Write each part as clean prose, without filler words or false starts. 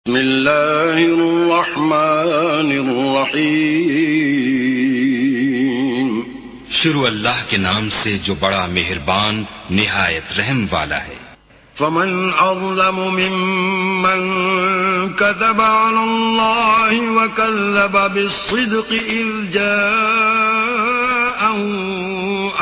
بسم اللہ الرحمن الرحیم۔ شروع اللہ کے نام سے جو بڑا مہربان نہایت رحم والا ہے۔ فمن اظلم ممن كذب على الله وكذب بالصدق اذ جاءه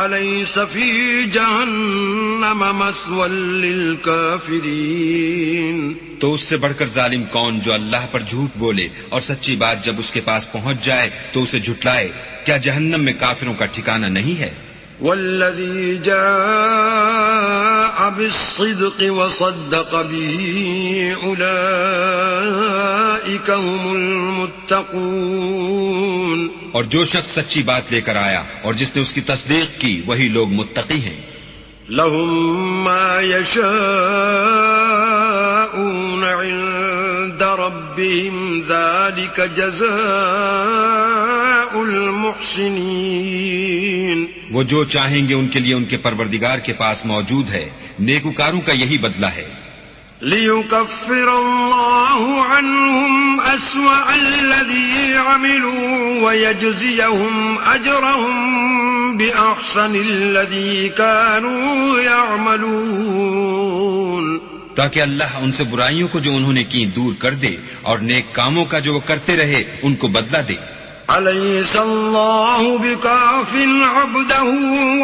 أليس في جهنم مثوى للكافرين۔ تو اس سے بڑھ کر ظالم کون جو اللہ پر جھوٹ بولے اور سچی بات جب اس کے پاس پہنچ جائے تو اسے جھٹلائے؟ کیا جہنم میں کافروں کا ٹھکانہ نہیں ہے؟ والذی جاء بالصدق وصدق به اولئک هم المتقون۔ اور جو شخص سچی بات لے کر آیا اور جس نے اس کی تصدیق کی وہی لوگ متقی ہیں۔ لهم ما يشاءون عند ربهم ذلك جزاء المحسنين۔ وہ جو چاہیں گے ان کے لیے ان کے پروردگار کے پاس موجود ہے، نیکوکاروں کا یہی بدلہ ہے۔ لِيُكَفِّرَ اللَّهُ عَنْهُمْ أَسْوَأَ الَّذِي عَمِلُوا وَيَجْزِيَهُمْ أَجْرَهُمْ بِأَحْسَنِ الَّذِي كَانُوا يَعْمَلُونَ، تاکہ اللہ ان سے برائیوں کو جو انہوں نے کی دور کر دے اور نیک کاموں کا جو وہ کرتے رہے ان کو بدلہ دے۔ أَلَيْسَ اللَّهُ بِكَافٍ عَبْدَهُ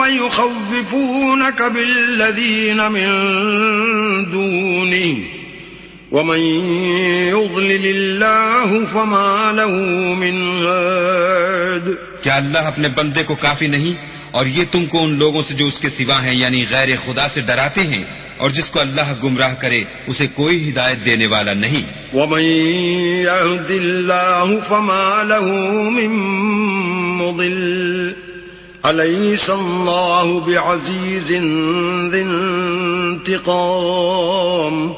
وَيُخَوِّفُونَكَ بِالَّذِينَ مِن دُونِهِ وَمَن يُضْلِلِ اللَّهُ فَمَا لَهُ مِنْ هَادٍ۔ کیا اللہ اپنے بندے کو کافی نہیں اور یہ تم کو ان لوگوں سے جو اس کے سوا ہیں یعنی غیر خدا سے ڈراتے ہیں، اور جس کو اللہ گمراہ کرے اسے کوئی ہدایت دینے والا نہیں۔ وَمَن يَهْدِ اللَّهُ فَمَا لَهُ مِن مُضِلٍّ أَلَيْسَ اللَّهُ بِعَزِيزٍ ذِي انتِقَامٍ۔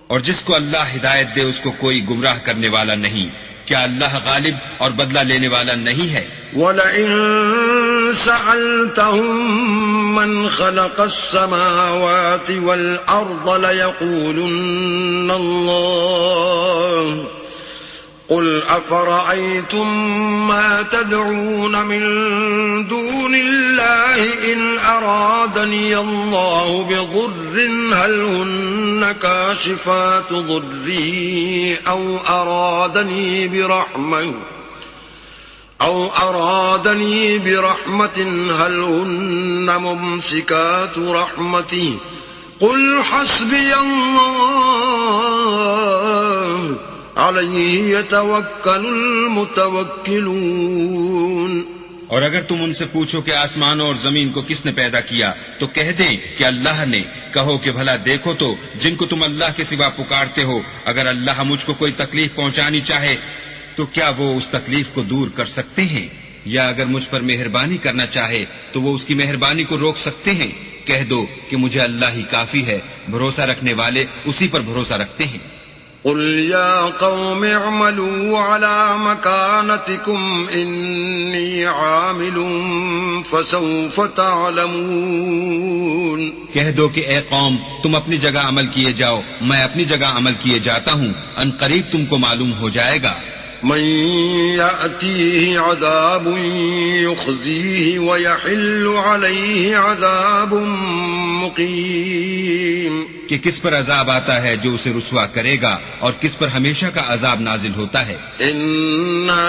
اور جس کو اللہ ہدایت دے اس کو کوئی گمراہ کرنے والا نہیں۔ کیا اللہ غالب اور بدلہ لینے والا نہیں ہے؟ وَلَئِن سَأَلْتَهُم مَّنْ خَلَقَ السَّمَاوَاتِ وَالْأَرْضَ لَيَقُولُنَّ اللَّهُ قُلْ أَفَرَأَيْتُم مَّا تَدْعُونَ مِن دُونِ اللَّهِ إِنْ أَرَادَنِيَ اللَّهُ بِضُرٍّ هَلْ هُنَّ كَاشِفَاتُ ضُرِّهِ أَوْ أَرَادَنِي بِرَحْمَةٍ هَلْ هُنَّ مُمْسِكَاتُ رَحْمَتِهِ قُلْ حَسْبِيَ اللَّهُ عَلَيْهِ يَتَوَكَّلُ الْمُتَوَكِّلُونَ۔ اور اگر تم ان سے پوچھو کہ آسمانوں اور زمین کو کس نے پیدا کیا تو کہہ دیں کہ اللہ نے۔ کہو کہ بھلا دیکھو تو جن کو تم اللہ کے سوا پکارتے ہو، اگر اللہ مجھ کو کوئی تکلیف پہنچانی چاہے تو کیا وہ اس تکلیف کو دور کر سکتے ہیں؟ یا اگر مجھ پر مہربانی کرنا چاہے تو وہ اس کی مہربانی کو روک سکتے ہیں؟ کہہ دو کہ مجھے اللہ ہی کافی ہے، بھروسہ رکھنے والے اسی پر بھروسہ رکھتے ہیں۔ قل يا قوم اعملوا على مكانتكم إني عامل فسوف تعلمون۔ کہہ دو کہ اے قوم تم اپنی جگہ عمل کیے جاؤ، میں اپنی جگہ عمل کیے جاتا ہوں، ان قریب تم کو معلوم ہو جائے گا۔ من يأتيه عذاب يخزيه ويحل عليه عذاب مقيم۔ کہ کس پر عذاب آتا ہے جو اسے رسوا کرے گا اور کس پر ہمیشہ کا عذاب نازل ہوتا ہے۔ إنا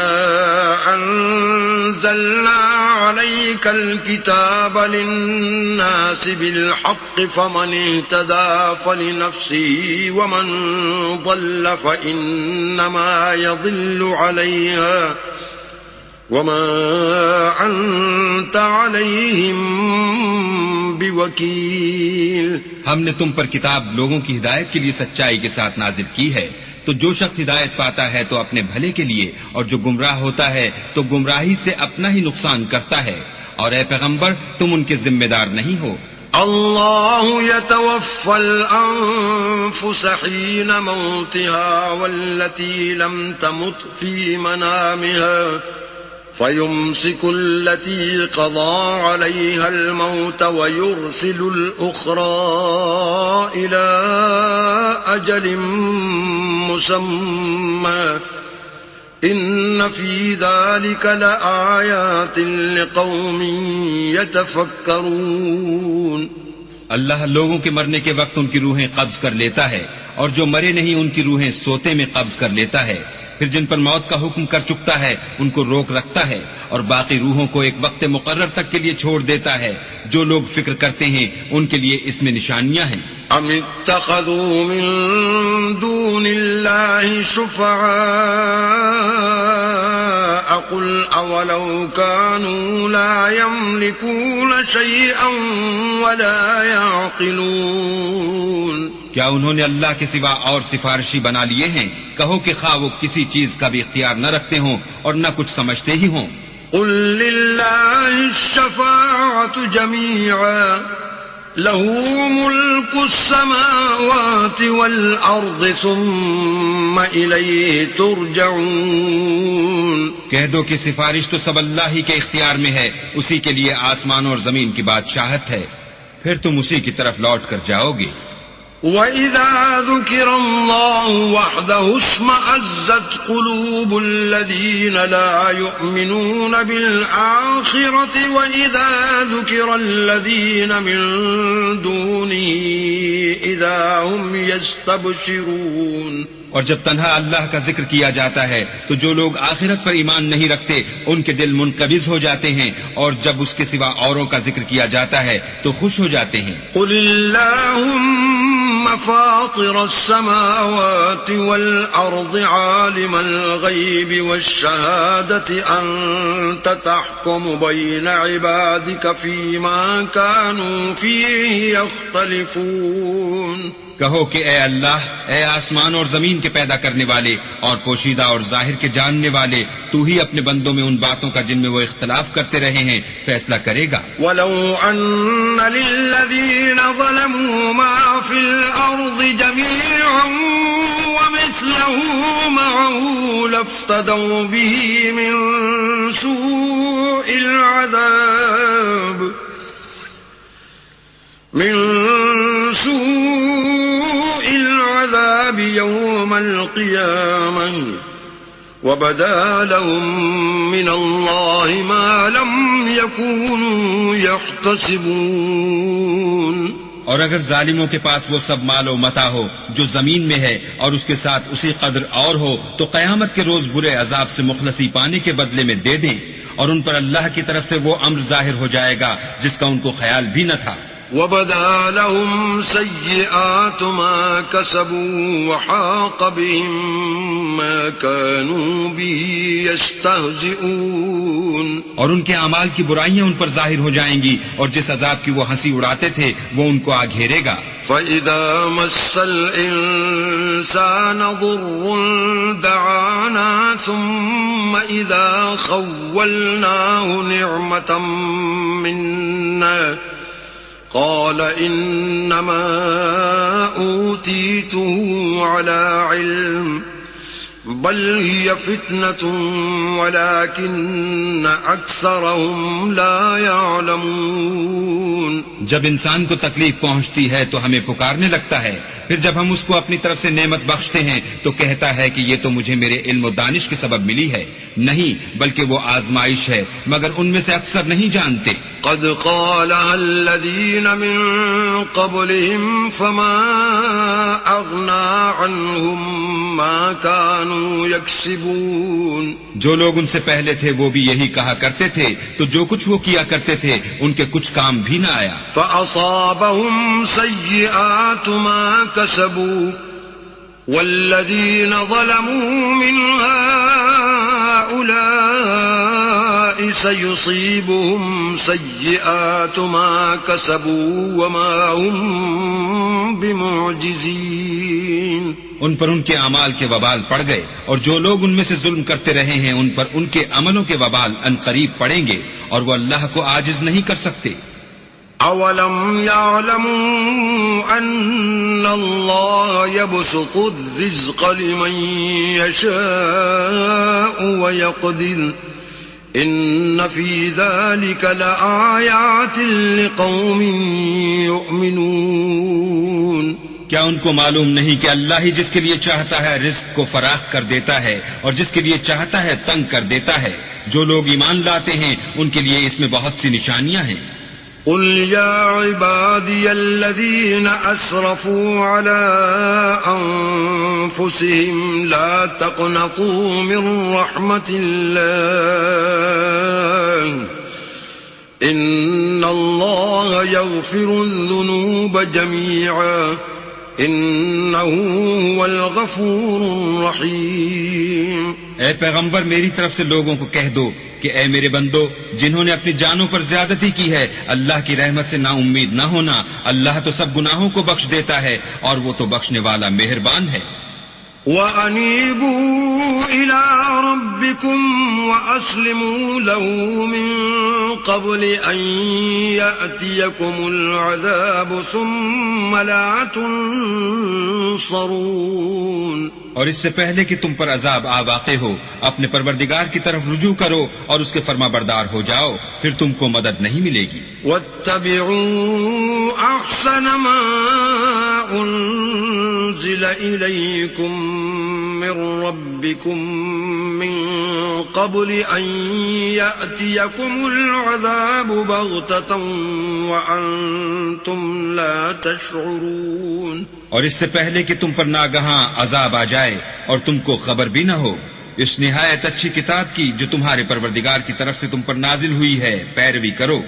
أنزلنا عليك الكتاب للناس بالحق فمن اهتدى فلنفسه ومن ضل فإنما يضل عليها وما أنت عليهم بوكيل۔ ہم نے تم پر کتاب لوگوں کی ہدایت کے لیے سچائی کے ساتھ نازل کی ہے، تو جو شخص ہدایت پاتا ہے تو اپنے بھلے کے لیے، اور جو گمراہ ہوتا ہے تو گمراہی سے اپنا ہی نقصان کرتا ہے، اور اے پیغمبر تم ان کے ذمہ دار نہیں ہو۔ اللہ يتوفى الأنفس حين موتها والتي لم تمت في منامها فيمسك التي قضى عليها الموت ويرسل الأخرى إلى أجل مسمى إن في ذلك لآيات لقوم يتفكرون. اللہ لوگوں کے مرنے کے وقت ان کی روحیں قبض کر لیتا ہے، اور جو مرے نہیں ان کی روحیں سوتے میں قبض کر لیتا ہے. پھر جن پر موت کا حکم کر چکتا ہے ان کو روک رکھتا ہے، اور باقی روحوں کو ایک وقت مقرر تک کے لیے چھوڑ دیتا ہے. جو لوگ فکر کرتے ہیں ان کے لیے اس میں نشانیاں ہیں. ام اتخذوا من دون الله شفعاء قل اولو كانوا لا يملكون شيئا ولا يعقلون. کیا انہوں نے اللہ کے سوا اور سفارشی بنا لیے ہیں؟ کہو کہ خواہ وہ کسی چیز کا بھی اختیار نہ رکھتے ہوں اور نہ کچھ سمجھتے ہی ہوں. قل للہ الشفاعة جميعا له ملك السماوات والأرض ثم إليه ترجعون. کہہ دو کہ سفارش تو سب اللہ ہی کے اختیار میں ہے، اسی کے لیے آسمان اور زمین کی بادشاہت ہے، پھر تم اسی کی طرف لوٹ کر جاؤ گے. وَإِذَا ذُكِرَ اللَّهُ وَحْدَهُ اشْمَأَزَّتْ قُلُوبُ الَّذِينَ لَا يُؤْمِنُونَ بِالْآخِرَةِ وَإِذَا ذُكِرَ الَّذِينَ مِن دُونِهِ إِذَا هُمْ يَسْتَبْشِرُونَ. اور جب تنہا اللہ کا ذکر کیا جاتا ہے تو جو لوگ آخرت پر ایمان نہیں رکھتے ان کے دل منقبض ہو جاتے ہیں، اور جب اس کے سوا اوروں کا ذکر کیا جاتا ہے تو خوش ہو جاتے ہیں. قل اللهم فاطر السماوات والأرض عالم الغيب والشهادة أنت تحكم بين عبادك فيما كانوا فيه يختلفون. کہو کہ اے اللہ، اے آسمان اور زمین کے پیدا کرنے والے اور پوشیدہ اور ظاہر کے جاننے والے، تو ہی اپنے بندوں میں ان باتوں کا جن میں وہ اختلاف کرتے رہے ہیں فیصلہ کرے گا. وَلَوْ أَنَّ لِلَّذِينَ ظَلَمُوا مَا فِي الْأَرْضِ جَمِيعًا وَمِثْلَهُ مَعَهُ لَافْتَدَوْا بِهِ مِنْ سُوءِ العذاب يوم القيامة وبدا لهم من الله ما لم يكونوا يحتسبون. اور اگر ظالموں کے پاس وہ سب مال و متاع ہو جو زمین میں ہے اور اس کے ساتھ اسی قدر اور ہو تو قیامت کے روز برے عذاب سے مخلصی پانے کے بدلے میں دے دیں، اور ان پر اللہ کی طرف سے وہ امر ظاہر ہو جائے گا جس کا ان کو خیال بھی نہ تھا. وَبَدَا لَهُمْ سَيِّئَاتُ مَا كَسَبُوا وَحَاقَ بِهِم مَّا كَانُوا بِهِ يَسْتَهْزِئُونَ. اور ان کے اعمال کی برائیاں ان پر ظاہر ہو جائیں گی، اور جس عذاب کی وہ ہنسی اڑاتے تھے وہ ان کو آ گھیرے گا. فَإِذَا مَسَّ الْإِنسَانَ ضُرٌّ دَعَانَا ثُمَّ إِذَا خَوَّلْنَاهُ نِعْمَةً مِنَّا قال إنما أوتيته على علم بل هي فتنة ولكن أكثرهم لا يعلمون. جب انسان کو تکلیف پہنچتی ہے تو ہمیں پکارنے لگتا ہے، پھر جب ہم اس کو اپنی طرف سے نعمت بخشتے ہیں تو کہتا ہے کہ یہ تو مجھے میرے علم و دانش کے سبب ملی ہے. نہیں، بلکہ وہ آزمائش ہے، مگر ان میں سے اکثر نہیں جانتے. قد قالها الذين من قبلهم فما أغنى عنهم ما كانوا يكسبون. جو لوگ ان سے پہلے تھے وہ بھی یہی کہا کرتے تھے، تو جو کچھ وہ کیا کرتے تھے ان کے کچھ کام بھی نہ آیا. فأصابهم سيئات ما كسبوا والذين ظلموا من هؤلاء سيصيبهم سيئات ما كسبوا وما هم بمعجزين. ان پر ان کے اعمال کے وبال پڑ گئے، اور جو لوگ ان میں سے ظلم کرتے رہے ہیں ان پر ان کے عملوں کے وبال عنقریب پڑیں گے، اور وہ اللہ کو عاجز نہیں کر سکتے. اولم يعلموا ان الله يبسط الرزق لمن يشاء ويقدر إن في ذلك لآيات لقوم يؤمنون. کیا ان کو معلوم نہیں کہ اللہ ہی جس کے لیے چاہتا ہے رزق کو فراخ کر دیتا ہے اور جس کے لیے چاہتا ہے تنگ کر دیتا ہے؟ جو لوگ ایمان لاتے ہیں ان کے لیے اس میں بہت سی نشانیاں ہیں. قل يا عبادي الذين أسرفوا على أنفسهم لا تقنطوا من رحمة الله إن الله يغفر الذنوب جميعا إنه هو الغفور الرحيم. اے پیغمبر میری طرف سے لوگوں کو کہہ دو کہ اے میرے بندو جنہوں نے اپنی جانوں پر زیادتی کی ہے اللہ کی رحمت سے نا امید نہ ہونا. اللہ تو سب گناہوں کو بخش دیتا ہے اور وہ تو بخشنے والا مہربان ہے. وَأَنِيبُوا إِلَىٰ رَبِّكُمْ وَأَسْلِمُوا لَهُ مِن قَبْلِ أَن يَأْتِيَكُمُ الْعَذَابُ ثُمَّ لَا تُنصَرُونَ. اور اس سے پہلے کہ تم پر عذاب آ واقع ہو اپنے پروردگار کی طرف رجوع کرو اور اس کے فرما بردار ہو جاؤ، پھر تم کو مدد نہیں ملے گی. وَاتَّبِعُوا أَحْسَنَ مَا أُنزِلَ إِلَيْكُم مِّن رَّبِّكُم مِّن قَبْلِ أَن يَأْتِيَكُمُ الْعَذَابُ بَغْتَةً وَأَنتُمْ لَا تَشْعُرُونَ. اور اس سے پہلے کہ تم پر ناگہاں عذاب آ جائے اور تم کو خبر بھی نہ ہو، اس نہایت اچھی کتاب کی جو تمہارے پروردگار کی طرف سے تم پر نازل ہوئی ہے پیروی کرو.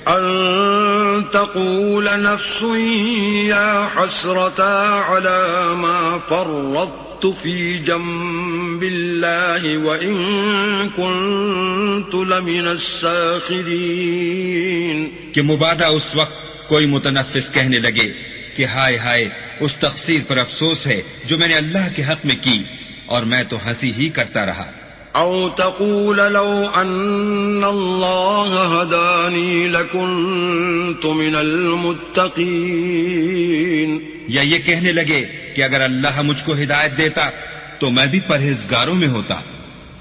أن تقول نفس يا حسرتا على ما فرطت في جنب الله وإن كنت لمن الساخرين. کہ مبادہ اس وقت کوئی متنفس کہنے لگے کہ ہائے ہائے اس تقصیر پر افسوس ہے جو میں نے اللہ کے حق میں کی اور میں تو ہنسی ہی کرتا رہا. أو تقول لو أن الله هداني لكنت من المتقين. یا یہ کہنے لگے کہ اگر اللہ مجھ کو ہدایت دیتا تو میں بھی پرہیزگاروں میں ہوتا.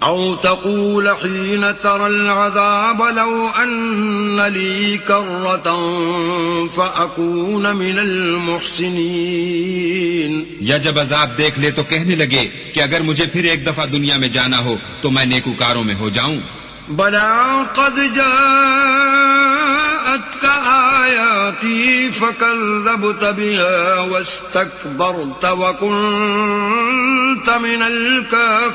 أو تقول حين ترى العذاب لو أن لي كرة فأكون من المحسنين. یا جب عذاب دیکھ لے تو کہنے لگے کہ اگر مجھے پھر ایک دفعہ دنیا میں جانا ہو تو میں نیکوکاروں میں ہو جاؤں. بلى قد جاءتك آياتي فكذبت بها واستكبرت وكنت من الكافرين.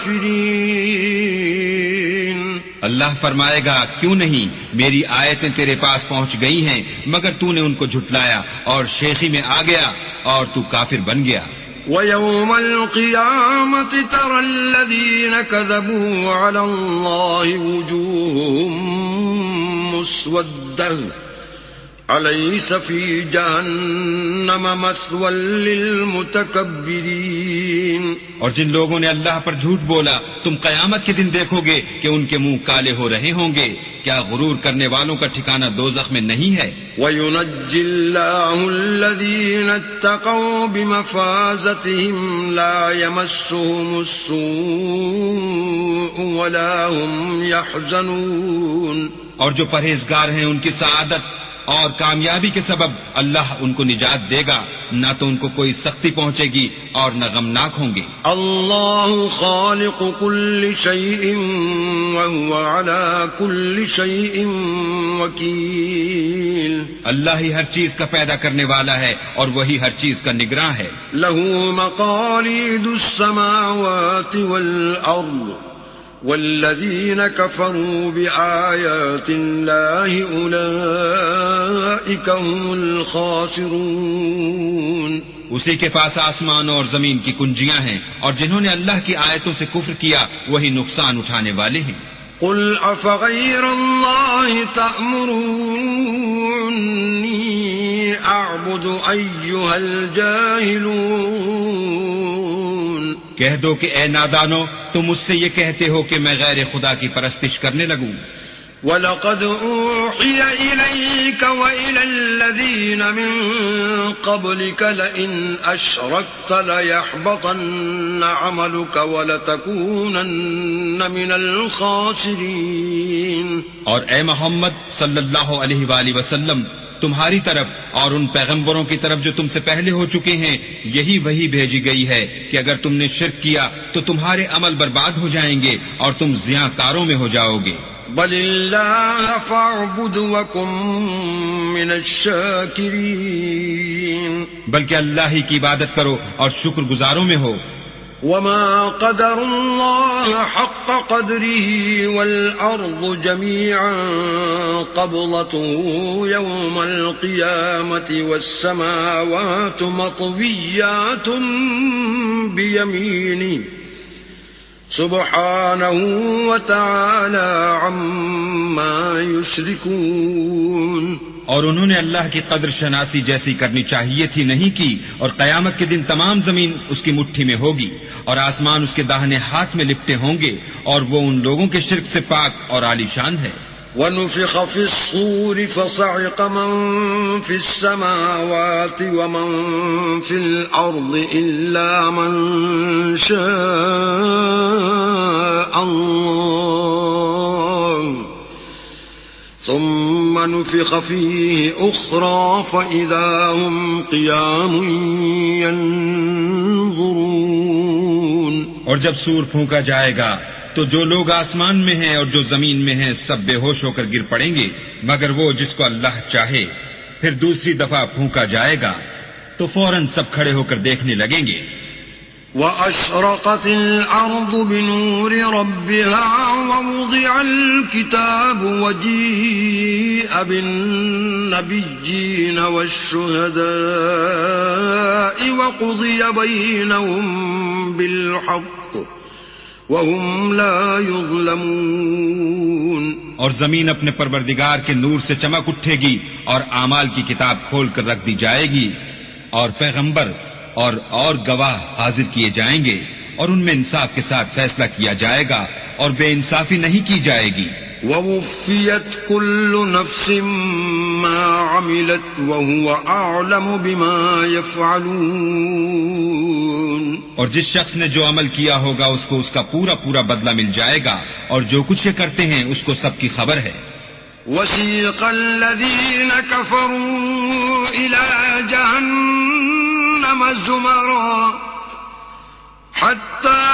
اللہ فرمائے گا کیوں نہیں، میری آیتیں تیرے پاس پہنچ گئی ہیں مگر تو نے ان کو جھٹلایا اور شیخی میں آ گیا اور تو کافر بن گیا. ويوم القيامة ترى الذين كذبوا على الله وجوههم مسودة أليس في جهنم مثوى للمتكبرين. اور جن لوگوں نے اللہ پر جھوٹ بولا تم قیامت کے دن دیکھو گے کہ ان کے منہ کالے ہو رہے ہوں گے. کیا غرور کرنے والوں کا ٹھکانہ دوزخ میں نہیں ہے؟ وَيُنَجِّي اللَّهُ الَّذِينَ اتَّقَوْا بِمَفَازَتِهِمْ لَا يَمَسُّهُمُ السُّوءُ وَلَا هُمْ يَحْزَنُونَ. اور جو پرہیزگار ہیں ان کی سعادت اور کامیابی کے سبب اللہ ان کو نجات دے گا، نہ تو ان کو کوئی سختی پہنچے گی اور نہ غمناک ہوں گے. اللہ خالق كل شيء وهو على كل شيء وكيل. اللہ ہی ہر چیز کا پیدا کرنے والا ہے اور وہی ہر چیز کا نگراں ہے. له مقاليد السماوات والأرض والذين كفروا بآيات الله أولئك هم الخاسرون. اسی کے پاس آسمان اور زمین کی کنجیاں ہیں اور جنہوں نے اللہ کی آیتوں سے کفر کیا وہی نقصان اٹھانے والے ہیں. قل أفغير الله تأمروني أعبد أيها الجاهلون. کہہ دو کہ اے نادانو تم مجھ سے یہ کہتے ہو کہ میں غیر خدا کی پرستش کرنے لگوں. وَلَقَدْ أُوحِيَ إِلَيْكَ وَإِلَى الَّذِينَ مِن قَبْلِكَ لَئِنْ أَشْرَكْتَ لَيَحْبَطَنَّ عملك ولتكونن من الخاسرين. اور اے محمد صلی اللہ علیہ وآلہ وسلم، تمہاری طرف اور ان پیغمبروں کی طرف جو تم سے پہلے ہو چکے ہیں یہی وحی بھیجی گئی ہے کہ اگر تم نے شرک کیا تو تمہارے عمل برباد ہو جائیں گے اور تم زیاں کاروں میں ہو جاؤ گے. بل اللہ فاعبد وکن من الشاکرین. بلکہ اللہ ہی کی عبادت کرو اور شکر گزاروں میں ہو. وما قدر الله حق قدره والأرض جميعا قبضته يوم القيامة والسماوات مطويات بيمينه سبحانه وتعالى عما يشركون. اور انہوں نے اللہ کی قدر شناسی جیسی کرنی چاہیے تھی نہیں کی، اور قیامت کے دن تمام زمین اس کی مٹھی میں ہوگی اور آسمان اس کے داہنے ہاتھ میں لپٹے ہوں گے، اور وہ ان لوگوں کے شرک سے پاک اور عالی شان ہے. وَنُفِخَ فِي الصُّورِ فَصَعِقَ مَن فِي السَّمَاوَاتِ وَمَن فِي الْأَرْضِ إِلَّا مَن شَاءَ اللَّهُ ثُمَّ نُفِخَ فِيهِ أُخْرَى فَإِذَا هُمْ قِيَامٌ يَنظُرُونَ. اور جب سور پھونکا جائے گا تو جو لوگ آسمان میں ہیں اور جو زمین میں ہیں سب بے ہوش ہو کر گر پڑیں گے مگر وہ جس کو اللہ چاہے. پھر دوسری دفعہ پھونکا جائے گا تو فوراً سب کھڑے ہو کر دیکھنے لگیں گے. وَأَشْرَقَتِ الْأَرْضُ بِنُورِ رَبِّهَا وَوُضِعَ الْكِتَابُ وَجِيءَ بِالنَّبِيِّينَ وَالشُّهَدَاءِ وَقُضِيَ بَيْنَهُم بِالْحَقِّ وَهُمْ لَا يُظْلَمُونَ. اور زمین اپنے پروردگار کے نور سے چمک اٹھے گی اور اعمال کی کتاب کھول کر رکھ دی جائے گی اور پیغمبر اور گواہ حاضر کیے جائیں گے اور ان میں انصاف کے ساتھ فیصلہ کیا جائے گا اور بے انصافی نہیں کی جائے گی. وَوُفِّيَتْ كُلُّ نَفْسٍ مَّا عَمِلَتْ وَهُوَ أَعْلَمُ بِمَا يَفْعَلُونَ. اور جس شخص نے جو عمل کیا ہوگا اس کو اس کا پورا پورا بدلہ مل جائے گا اور جو کچھ یہ کرتے ہیں اس کو سب کی خبر ہے. وَسِيقَ الَّذِينَ كَفَرُوا إِلَى جَهَنَّمَ زُمَرًا حَتَّى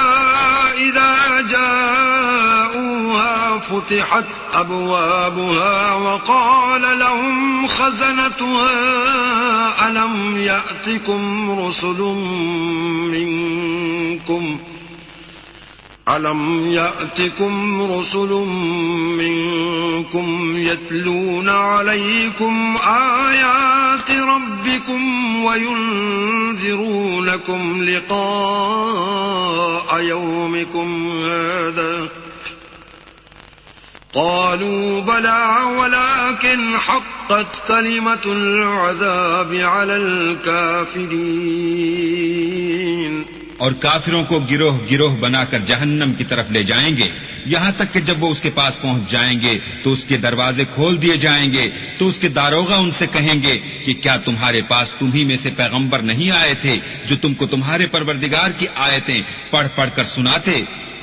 إِذَا جَاءُوهَا فُتِحَتْ أَبْوَابُهَا وَقَالَ لَهُمْ خَزَنَتُهَا أَلَمْ يَأْتِكُمْ رُسُلٌ مِّنكُمْ يَتْلُونَ عَلَيْكُمْ آيَاتِ رَبِّكُمْ وَيُنذِرُونَكُمْ لِقَاءَ يَوْمِكُمْ هَذَا قَالُوا بَلَى وَلَكِنْ حَقَّتْ كَلِمَةُ الْعَذَابِ عَلَى الْكَافِرِينَ. اور کافروں کو گروہ گروہ بنا کر جہنم کی طرف لے جائیں گے یہاں تک کہ جب وہ اس کے پاس پہنچ جائیں گے تو اس کے دروازے کھول دیے جائیں گے تو اس کے داروغہ ان سے کہیں گے کہ کیا تمہارے پاس تمہیں میں سے پیغمبر نہیں آئے تھے جو تم کو تمہارے پروردگار کی آیتیں پڑھ پڑھ کر سناتے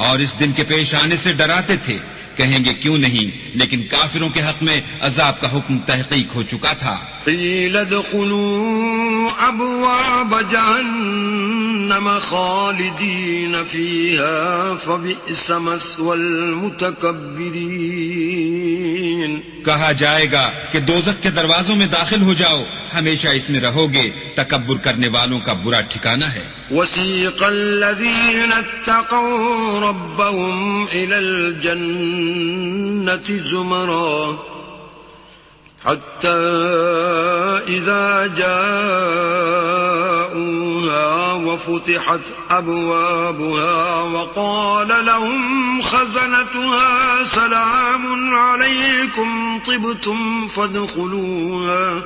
اور اس دن کے پیش آنے سے ڈراتے تھے. کہیں گے کیوں نہیں، لیکن کافروں کے حق میں عذاب کا حکم تحقیق ہو چکا تھا. قیل ادخلوا ابواب جہنم خالدین فیہا فبئس مثوى المتکبرین. کہا جائے گا کہ دوزخ کے دروازوں میں داخل ہو جاؤ، ہمیشہ اس میں رہو گے، تکبر کرنے والوں کا برا ٹھکانہ ہے. وسیق الذین اتقوا ربهم الى الجنة زمرا حتى إذا جاءوها وفتحت أبوابها وقال لهم خزنتها سلام عليكم طبتم فادخلوها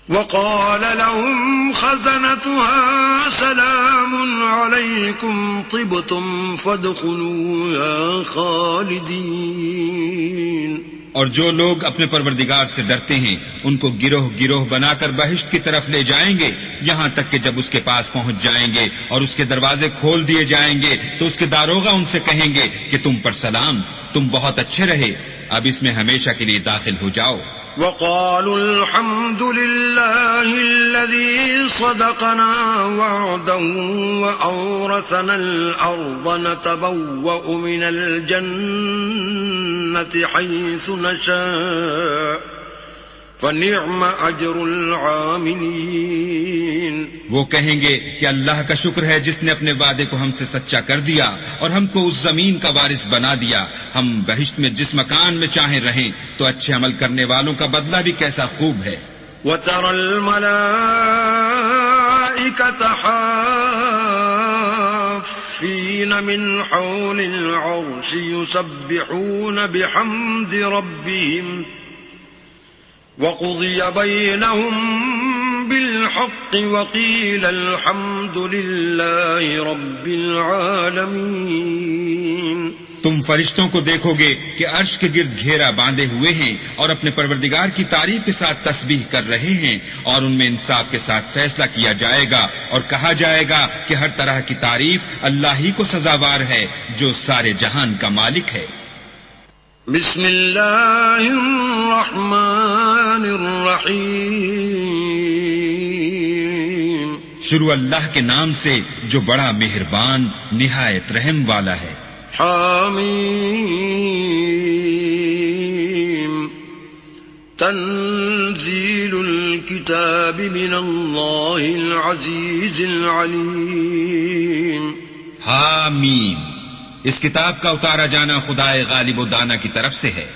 وقال لهم خزنتها سلام عليكم طبتم فادخلوها خالدين. اور جو لوگ اپنے پروردگار سے ڈرتے ہیں ان کو گروہ گروہ بنا کر بہشت کی طرف لے جائیں گے، یہاں تک کہ جب اس کے پاس پہنچ جائیں گے اور اس کے دروازے کھول دیے جائیں گے تو اس کے داروغہ ان سے کہیں گے کہ تم پر سلام، تم بہت اچھے رہے، اب اس میں ہمیشہ کے لیے داخل ہو جاؤ۔ وقالوا الحمد لله الذي صدقنا وعده وأورثنا الأرض نتبوأ من الجنة حيث نشاء فنعم أجر العاملين۔ وہ کہیں گے کہ اللہ کا شکر ہے جس نے اپنے وعدے کو ہم سے سچا کر دیا اور ہم کو اس زمین کا وارث بنا دیا، ہم بہشت میں جس مکان میں چاہیں رہیں، تو اچھے عمل کرنے والوں کا بدلہ بھی کیسا خوب ہے۔ وَتَرَى الْمَلَائِكَةَ حَافِّينَ مِنْ حَوْلِ الْعَرْشِ يُسَبِّحُونَ بِحَمْدِ رَبِّهِمْ وَقُضِيَ بَيْنَهُمْ بِالْحَقِّ وَقِيلَ الْحَمْدُ لِلَّهِ رَبِّ الْعَالَمِينَ۔ تم فرشتوں کو دیکھو گے کہ عرش کے گرد گھیرا باندھے ہوئے ہیں اور اپنے پروردگار کی تعریف کے ساتھ تسبیح کر رہے ہیں، اور ان میں انصاف کے ساتھ فیصلہ کیا جائے گا اور کہا جائے گا کہ ہر طرح کی تعریف اللہ ہی کو سزاوار ہے جو سارے جہان کا مالک ہے۔ بسم اللہ الرحمن الرحیم۔ شروع اللہ کے نام سے جو بڑا مہربان نہایت رحم والا ہے۔ حامیم تنزیل الکتاب من اللہ العزیز العلیم۔ حامیم، اس کتاب کا اتارا جانا خدائے غالب و دانا کی طرف سے ہے۔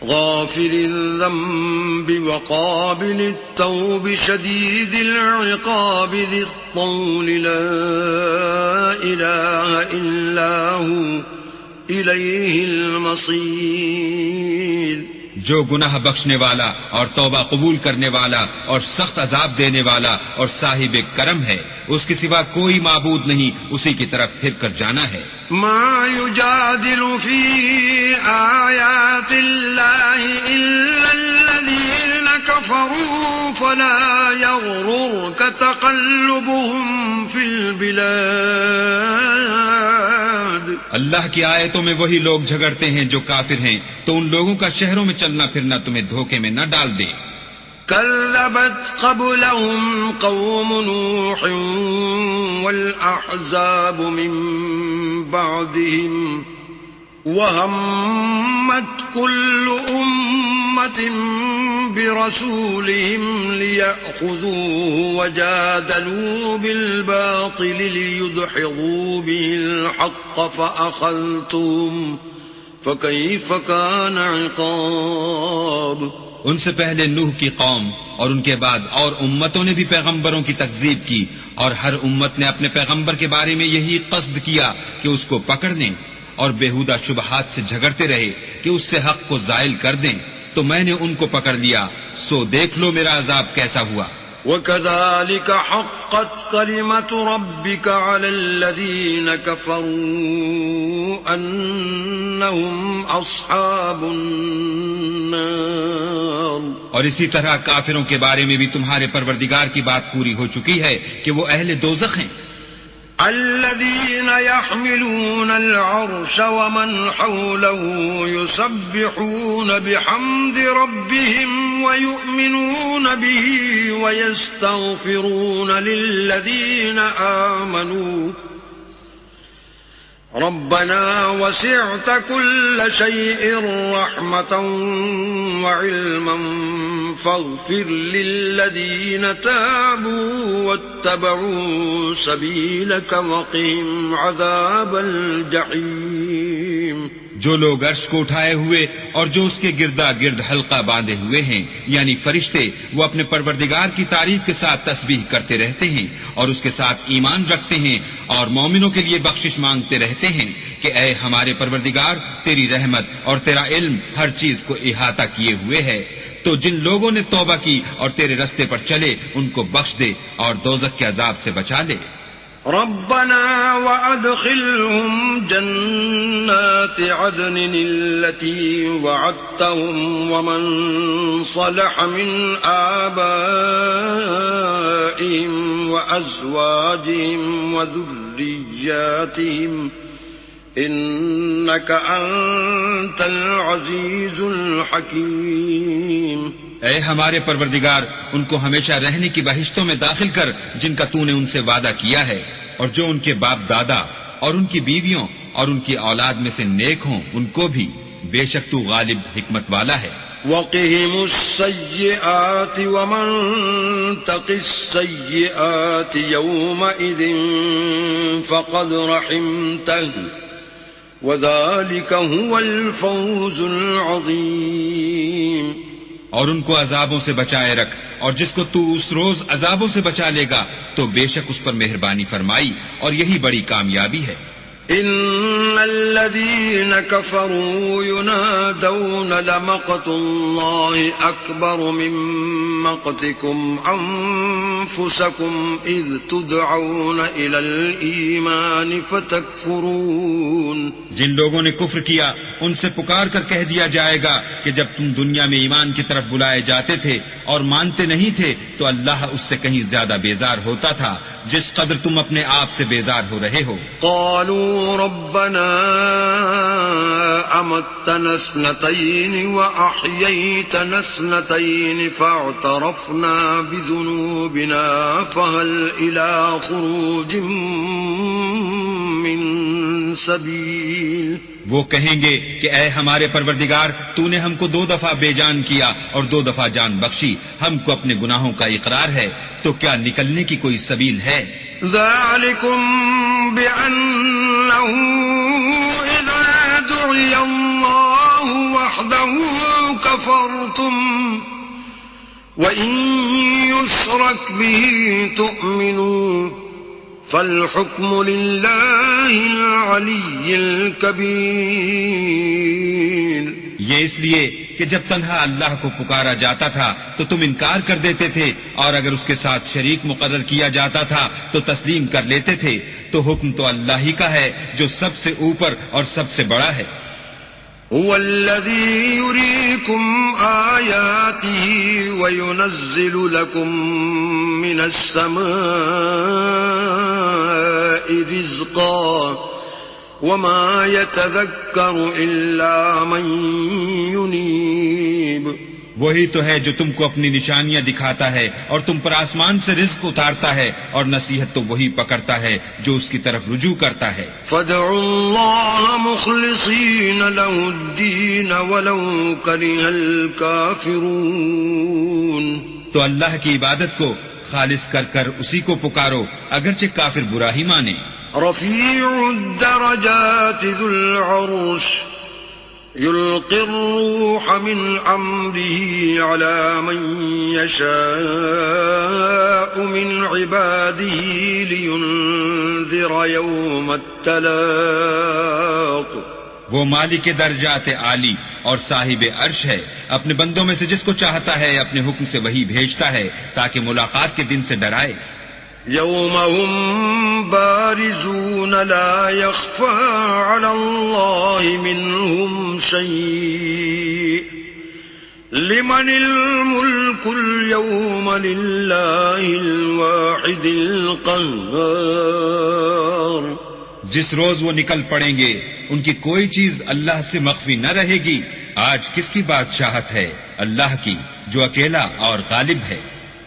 غافر الذنب وقابل التوب شدید العقاب ذی الطول لا الہ الا ہو الیہ المصیر۔ جو گناہ بخشنے والا اور توبہ قبول کرنے والا اور سخت عذاب دینے والا اور صاحب کرم ہے، اس کے سوا کوئی معبود نہیں، اسی کی طرف پھر کر جانا ہے۔ ما یجادل فی آیات اللہ الا الذین کفروا فلا یغررک تقلبهم فی البلاد۔ اللہ کی آیتوں میں وہی لوگ جھگڑتے ہیں جو کافر ہیں، تو ان لوگوں کا شہروں میں چلنا پھرنا تمہیں دھوکے میں نہ ڈال دے۔ كذبت قبلهم قوم نوح والأحزاب من بعدهم وهمت كل أمة برسولهم ليأخذوه وجادلوا بالباطل ليدحضوا به الحق فأخذتهم فكيف كان عقاب۔ ان سے پہلے نوح کی قوم اور ان کے بعد اور امتوں نے بھی پیغمبروں کی تکذیب کی، اور ہر امت نے اپنے پیغمبر کے بارے میں یہی قصد کیا کہ اس کو پکڑ لیں اور بیہودہ شبہات سے جھگڑتے رہے کہ اس سے حق کو زائل کر دیں، تو میں نے ان کو پکڑ لیا، سو دیکھ لو میرا عذاب کیسا ہوا۔ وَكَذَلِكَ حَقَّتْ كَلِمَةُ رَبِّكَ عَلَى الَّذِينَ كَفَرُوا أَنَّهُمْ أَصْحَابُ النَّارِ۔ اور اسی طرح کافروں کے بارے میں بھی تمہارے پروردگار کی بات پوری ہو چکی ہے کہ وہ اہل دوزخ ہیں۔ الذين يحملون العرش ومن حوله يسبحون بحمد ربهم ويؤمنون به ويستغفرون للذين آمنوا ربنا وسعت كل شيء رحمة وعلما فاغفر للذين تابوا واتبعوا سبيلك وقهم عذاب الجحيم۔ جو لوگ عرش کو اٹھائے ہوئے اور جو اس کے گردا گرد حلقہ باندھے ہوئے ہیں یعنی فرشتے، وہ اپنے پروردگار کی تعریف کے ساتھ تسبیح کرتے رہتے ہیں اور اس کے ساتھ ایمان رکھتے ہیں اور مومنوں کے لیے بخشش مانگتے رہتے ہیں کہ اے ہمارے پروردگار، تیری رحمت اور تیرا علم ہر چیز کو احاطہ کیے ہوئے ہے، تو جن لوگوں نے توبہ کی اور تیرے رستے پر چلے ان کو بخش دے اور دوزخ کے عذاب سے بچا لے۔ ربنا وأدخلهم جنات عدن التي وعدتهم ومن صلح من آبائهم وأزواجهم وذرياتهم إنك أنت العزيز الحكيم. اے ہمارے پروردگار، ان کو ہمیشہ رہنے کی بہشتوں میں داخل کر جن کا تو نے ان سے وعدہ کیا ہے، اور جو ان کے باپ دادا اور ان کی بیویوں اور ان کی اولاد میں سے نیک ہوں ان کو بھی، بے شک تو غالب حکمت والا ہے. وقهم السيئات ومن تق السيئات يومئذ فقد رحمته وذلك هو الفوز العظيم. اور ان کو عذابوں سے بچائے رکھ، اور جس کو تو اس روز عذابوں سے بچا لے گا تو بے شک اس پر مہربانی فرمائی، اور یہی بڑی کامیابی ہے. ان الذين كفروا ينادون لمقت الله اكبر من مقتكم انفسكم اذ تدعون الى الايمان فتكفرون. جن لوگوں نے کفر کیا ان سے پکار کر کہہ دیا جائے گا کہ جب تم دنیا میں ایمان کی طرف بلائے جاتے تھے اور مانتے نہیں تھے تو اللہ اس سے کہیں زیادہ بیزار ہوتا تھا جس قدر تم اپنے آپ سے بیزار ہو رہے ہو. قالوا ربنا امتنا اثنتين واحييتنا اثنتين فاعترفنا بذنوبنا فهل الى خروج من سبيل. وہ کہیں گے کہ اے ہمارے پروردگار، تو نے ہم کو 2 دفعہ بے جان کیا اور 2 دفعہ جان بخشی، ہم کو اپنے گناہوں کا اقرار ہے، تو کیا نکلنے کی کوئی سبیل ہے؟ ذلكم بأنه إذا دعي الله وحده كفرتم وإن يشرك به تؤمنون فالحكم لله العلي الكبير. یہ اس لیے کہ جب تنہا اللہ کو پکارا جاتا تھا تو تم انکار کر دیتے تھے، اور اگر اس کے ساتھ شریک مقرر کیا جاتا تھا تو تسلیم کر لیتے تھے، تو حکم تو اللہ ہی کا ہے جو سب سے اوپر اور سب سے بڑا ہے. هو الذي يريكم آياته وينزل لكم من السماء رزقا وما يتذكر إلا من ينيب. وہی تو ہے جو تم کو اپنی نشانیاں دکھاتا ہے اور تم پر آسمان سے رزق اتارتا ہے، اور نصیحت تو وہی پکڑتا ہے جو اس کی طرف رجوع کرتا ہے. فادعوا الله مخلصين له الدين ولو كره الكافرون. تو اللہ کی عبادت کو خالص کر کر اسی کو پکارو اگرچہ کافر برا ہی مانے. رفيع الدرجات ذو العرش يلقي الروح من أمره على من يشاء من عباده لينذر يوم التلاق. وہ مالک درجات عالی اور صاحب عرش ہے، اپنے بندوں میں سے جس کو چاہتا ہے اپنے حکم سے وہی بھیجتا ہے تاکہ ملاقات کے دن سے ڈرائے. يوم هم بارزون لا يخفى على الله منهم شيء لمن الملك اليوم لله الواحد القهار. جس روز وہ نکل پڑیں گے ان کی کوئی چیز اللہ سے مخفی نہ رہے گی. آج کس کی بادشاہت ہے؟ اللہ کی جو اکیلا اور غالب ہے.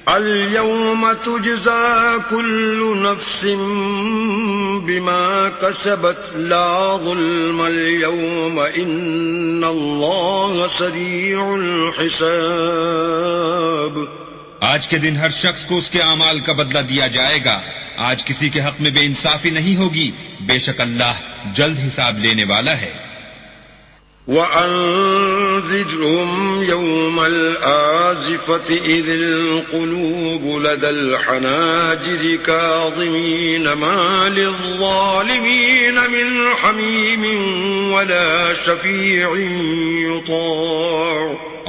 اليوم تجزى كل نفس بما كسبت لا ظلم اليوم إن الله سريع الحساب. آج کے دن ہر شخص کو اس کے اعمال کا بدلہ دیا جائے گا. آج کسی کے حق میں بے انصافی نہیں ہوگی، بے شک اللہ جلد حساب لینے والا ہے. وَأَنذِرْهُمْ يَوْمَ الْآزِفَةِ إِذِ الْقُلُوبُ لَدَى الْحَنَاجِرِ كَاظِمِينَ مَا لِلظَّالِمِينَ مِنْ حَمِيمٍ وَلَا شَفِيعٍ يُطَاعُ.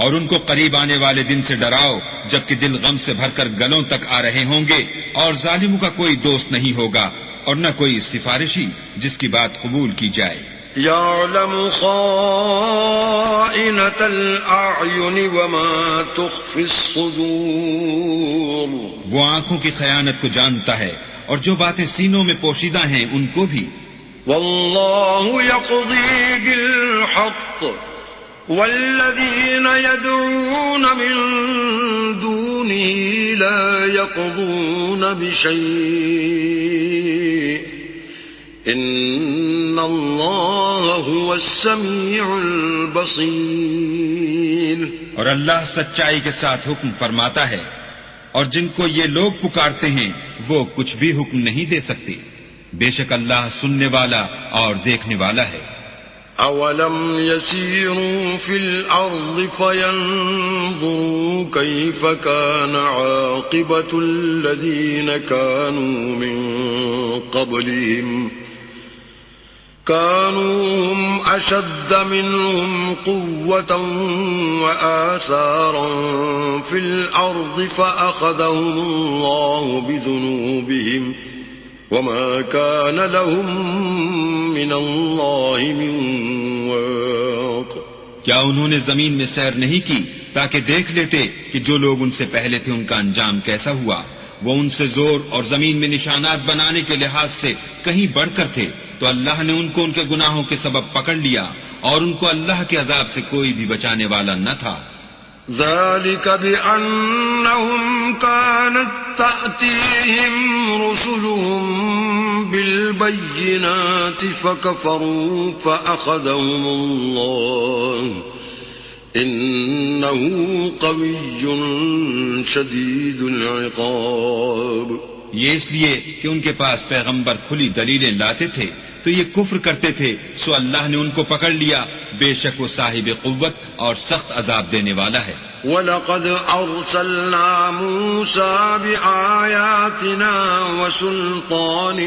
اور ان کو قریب آنے والے دن سے ڈراؤ جبکہ دل غم سے بھر کر گلوں تک آ رہے ہوں گے، اور ظالموں کا کوئی دوست نہیں ہوگا اور نہ کوئی سفارشی جس کی بات قبول کی جائے. يعلم خائنة الأعين وما تخفي الصدور. وہ آنکھوں کی خیانت کو جانتا ہے اور جو باتیں سینوں میں پوشیدہ ہیں ان کو بھی. والله يقضي بالحق والذين يدعون من دونه لا يقضون بشيء إن الله هو السميع البصير. اور اللہ سچائی کے ساتھ حکم فرماتا ہے اور جن کو یہ لوگ پکارتے ہیں وہ کچھ بھی حکم نہیں دے سکتے. بے شک اللہ سننے والا اور دیکھنے والا ہے. أولم يسيروا في الأرض فينظروا كيف كان عاقبة الذين كانوا من قبلهم كانوا هم أشد منهم قوة وآثارا في الأرض فأخذهم الله بذنوبهم وما كان لهم من الله من واق. کیا انہوں نے زمین میں سیر نہیں کی تاکہ دیکھ لیتے کہ جو لوگ ان سے پہلے تھے ان کا انجام کیسا ہوا؟ وہ ان سے زور اور زمین میں نشانات بنانے کے لحاظ سے کہیں بڑھ کر تھے تو اللہ نے ان کو ان کے گناہوں کے سبب پکڑ لیا اور ان کو اللہ کے عذاب سے کوئی بھی بچانے والا نہ تھا. ذلك بأنهم كانت تأتيهم رسلهم بالبينات فكفروا فأخذهم الله إنه قوي شديد العقاب. یہ اس لیے کہ ان کے پاس پیغمبر کھلی دلیلیں لاتے تھے تو یہ کفر کرتے تھے سو اللہ نے ان کو پکڑ لیا. بے شک وہ صاحب قوت اور سخت عذاب دینے والا ہے. وَلَقَدْ أَرْسَلْنَا مُوسَى بِآيَاتِنَا وَسُلْطَانٍ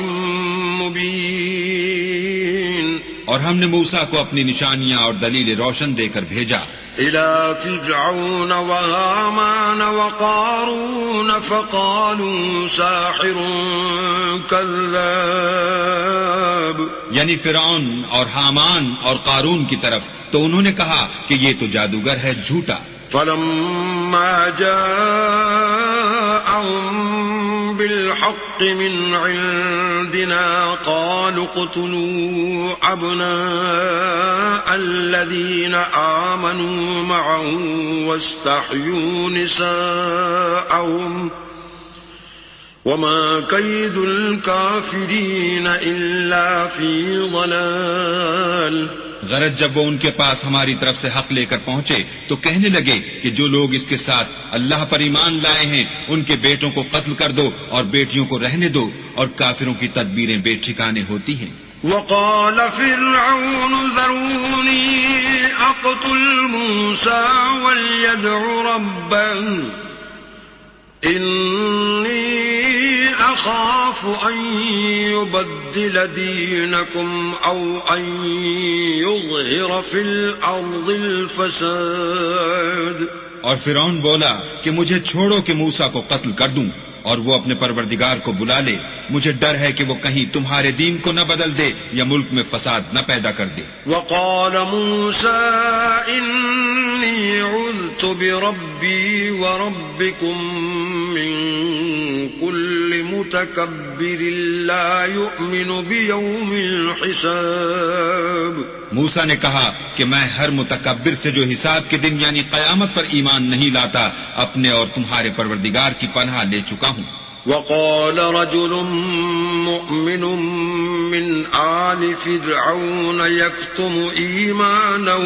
مُبِينٍ. اور ہم نے موسیٰ کو اپنی نشانیاں اور دلیل روشن دے کر بھیجا إِلَى فِرْعَوْنَ وَهَامَانَ وَقَارُونَ فَقَالُوا سَاحِرٌ كَذَّابٌ. یعنی فرعون اور حامان اور قارون کی طرف تو انہوں نے کہا کہ یہ تو جادوگر ہے جھوٹا. فَلَمَّا جَاءَهُم بِالْحَقِّ مِنْ عِنْدِنَا قَالُوا اقْتُلُوا أَبْنَاءَ الَّذِينَ آمَنُوا مَعَهُ وَاسْتَحْيُوا نِسَاءَهُمْ وَمَا كَيْدُ الْكَافِرِينَ إِلَّا فِي ضَلَالٍ. غرض جب وہ ان کے پاس ہماری طرف سے حق لے کر پہنچے تو کہنے لگے کہ جو لوگ اس کے ساتھ اللہ پر ایمان لائے ہیں ان کے بیٹوں کو قتل کر دو اور بیٹیوں کو رہنے دو اور کافروں کی تدبیریں بے ٹھکانے ہوتی ہیں. وقال فرعون ذروني أقتل موسى وليدع ربه إني أخاف أن يبدل دينكم أو أن يظهر في الأرض الفساد. اور فرعون بولا کہ مجھے چھوڑو کہ موسیٰ کو قتل کر دوں اور وہ اپنے پروردگار کو بلا لے. مجھے ڈر ہے کہ وہ کہیں تمہارے دین کو نہ بدل دے یا ملک میں فساد نہ پیدا کر دے. وقال موسى إني عذت بربي وربكم من كل متكبر لا يؤمن بيوم الحساب. موسیٰ نے کہا کہ میں ہر متکبر سے جو حساب کے دن یعنی قیامت پر ایمان نہیں لاتا اپنے اور تمہارے پروردگار کی پناہ لے چکا ہوں. وقال رجل مؤمن من آل فرعون يكتم إيمانه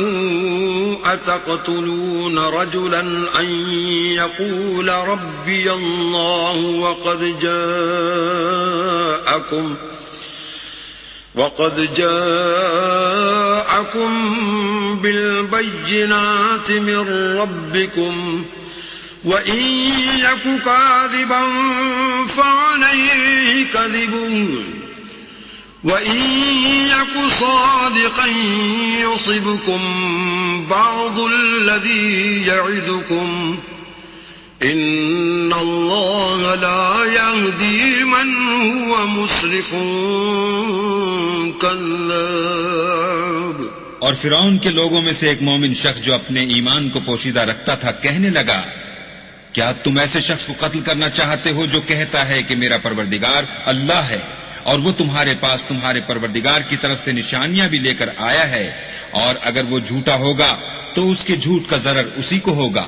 أتقتلون رجلا أن يقول ربي الله وقد جاءكم بالبينات من ربكم وَإِن يَكُ كَاذِبًا فَعَلَيْهِ كَذِبُهُ وَإِن يَكُ صَادِقًا يُصِبْكُم بَعْضُ الَّذِي يَعِدُكُمْ إن الله لا يهدي من هو مسرف كذاب. اور فرعون کے لوگوں میں سے ایک مومن شخص جو اپنے ایمان کو پوشیدہ رکھتا تھا کہنے لگا، کیا تم ایسے شخص کو قتل کرنا چاہتے ہو جو کہتا ہے کہ میرا پروردگار اللہ ہے، اور وہ تمہارے پاس تمہارے پروردگار کی طرف سے نشانیاں بھی لے کر آیا ہے، اور اگر وہ جھوٹا ہوگا تو اس کے جھوٹ کا ضرر اسی کو ہوگا،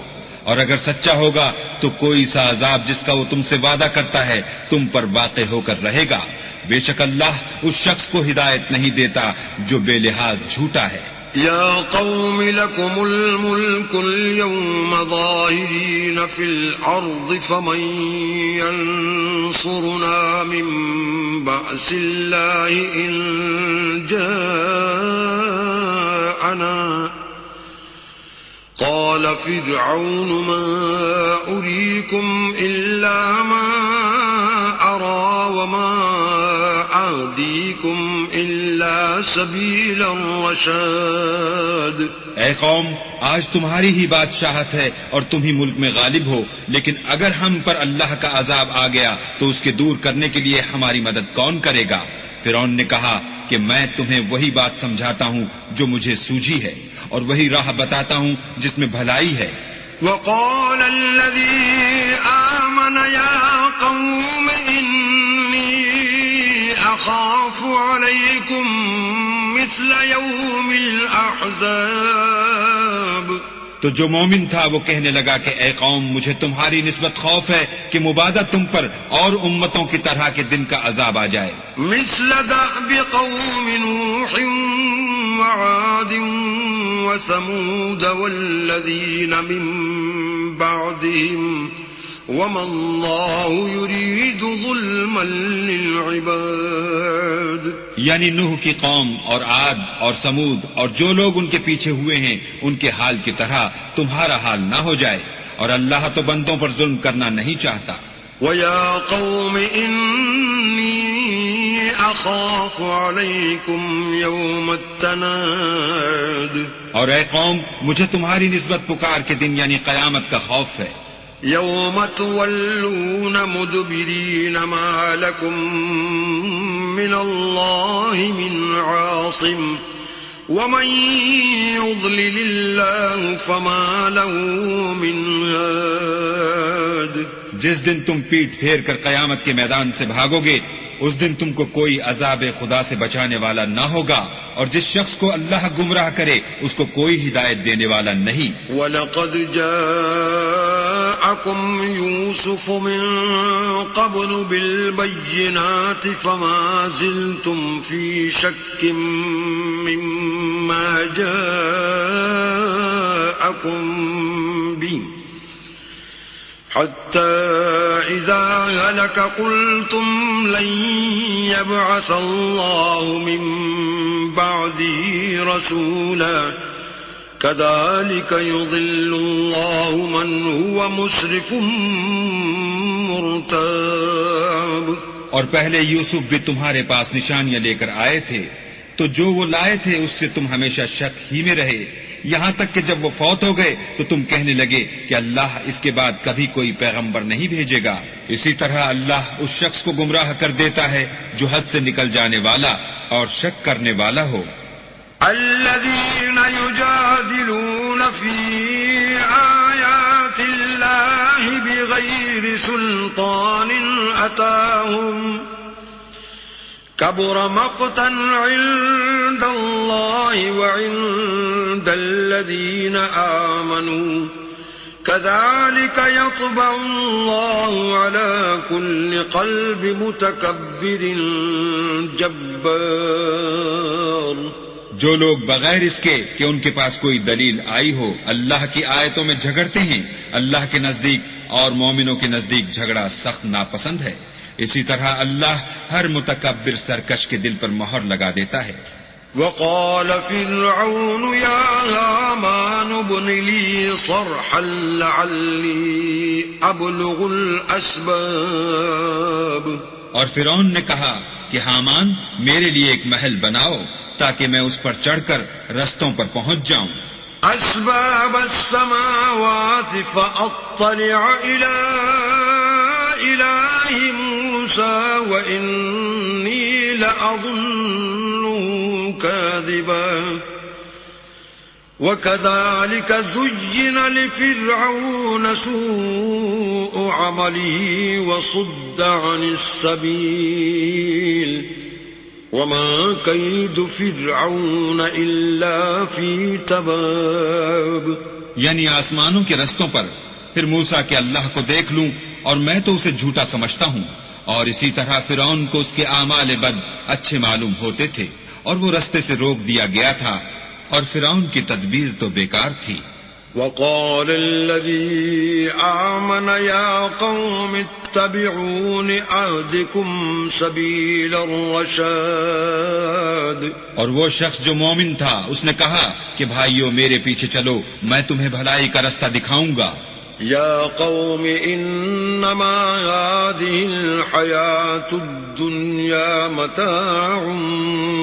اور اگر سچا ہوگا تو کوئی سا عذاب جس کا وہ تم سے وعدہ کرتا ہے تم پر واقع ہو کر رہے گا. بے شک اللہ اس شخص کو ہدایت نہیں دیتا جو بے لحاظ جھوٹا ہے. يا قوم لكم الملك اليوم ظاهرين في الأرض فمن ينصرنا من بأس الله إن جاءنا. قال فرعون ما أريكم إلا ما أرى وما أهديكم إلا سبيل الرشاد. اے قوم، آج تمہاری ہی بادشاہت ہے اور تم ہی ملک میں غالب ہو، لیکن اگر ہم پر اللہ کا عذاب آ گیا تو اس کے دور کرنے کے لیے ہماری مدد کون کرے گا؟ فرعون نے کہا کہ میں تمہیں وہی بات سمجھاتا ہوں جو مجھے سوجھی ہے، اور وہی راہ بتاتا ہوں جس میں بھلائی ہے. وقال الذي آمن يا قوم إني أخاف عليكم مثل يوم الأحزاب. تو جو مومن تھا وہ کہنے لگا کہ اے قوم، مجھے تمہاری نسبت خوف ہے کہ مبادہ تم پر اور امتوں کی طرح کے دن کا عذاب آ جائے. مثل دأب قوم نوح وعاد وثمود والذين من بعدهم وما الله يريد ظلما للعباد. یعنی نوح کی قوم اور عاد اور سمود اور جو لوگ ان کے پیچھے ہوئے ہیں ان کے حال کی طرح تمہارا حال نہ ہو جائے، اور اللہ تو بندوں پر ظلم کرنا نہیں چاہتا. وَيَا قَوْمِ إِنِّي أَخَافُ عَلَيْكُمْ يَوْمَ التَّنَادِ. اور اے قوم، مجھے تمہاری نسبت پکار کے دن یعنی قیامت کا خوف ہے. يَوْمَ تُوَلُّونَ مُدْبِرِينَ مَا لَكُمْ مِنَ اللَّهِ مِنْ عَاصِمٍ وَمَنْ يُضْلِلِ اللَّهُ فَمَا لَهُ مِنْ هَادٍ. جس دن تم پیٹ پھیر کر قیامت کے میدان سے بھاگو گے اس دن تم کو کوئی عذاب خدا سے بچانے والا نہ ہوگا، اور جس شخص کو اللہ گمراہ کرے اس کو کوئی ہدایت دینے والا نہیں. وَلَقَدْ جَاءَكُمْ يُوسُفُ مِنْ قَبْلُ بِالْبَيِّنَاتِ فَمَا زِلْتُمْ فِي شَكٍّ مِّمَّا جَاءَكُمْ بِهِ حتى إذا هلك قلتم لن يبعث الله من بعده رسولا كذلك يضل الله من هو مسرف مرتاب. اور پہلے یوسف بھی تمہارے پاس نشانیاں لے کر آئے تھے، تو جو وہ لائے تھے اس سے تم ہمیشہ شک ہی میں رہے، یہاں تک کہ جب وہ فوت ہو گئے تو تم کہنے لگے کہ اللہ اس کے بعد کبھی کوئی پیغمبر نہیں بھیجے گا. اسی طرح اللہ اس شخص کو گمراہ کر دیتا ہے جو حد سے نکل جانے والا اور شک کرنے والا ہو. الذين يجادلون في آيات الله بغير سلطان أتاهم كبر مقتا عند الله وعند الذين آمنوا كذلك يطبع الله على كل قلب متكبر جبار. جو لوگ بغیر اس کے کہ ان کے پاس کوئی دلیل آئی ہو اللہ کی آیتوں میں جھگڑتے ہیں، اللہ کے نزدیک اور مومنوں کے نزدیک جھگڑا سخت ناپسند ہے. اسی طرح اللہ ہر متکبر سرکش کے دل پر مہر لگا دیتا ہے. وقال فرعون يا هامان ابن لي صرحا لعلي أبلغ الأسباب. اور فرعون نے کہا کہ حامان میرے لیے ایک محل بناؤ تاکہ میں اس پر چڑھ کر رستوں پر پہنچ جاؤں. أسباب السماوات فأطلع إلى إله موسى وإني لأظنه كاذبا وكذلك زين لفرعون سوء عمله وصد عن السبيل وما كيد فرعون إلا في تباب. یعنی آسمانوں کے رستوں پر پھر موسیٰ کہ اللہ کو دیکھ لوں اور میں تو اسے جھوٹا سمجھتا ہوں، اور اسی طرح فرعون کو اس کے اعمال بد اچھے معلوم ہوتے تھے اور وہ رستے سے روک دیا گیا تھا، اور فرعون کی تدبیر تو بیکار تھی. وقال الذي آمن يا قوم اتبعون أهدكم سبيل الرشاد. اور وہ شخص جو مومن تھا اس نے کہا کہ بھائیو میرے پیچھے چلو، میں تمہیں بھلائی کا رستہ دکھاؤں گا. يا قوم إنما هذه الحياة الدنيا متاع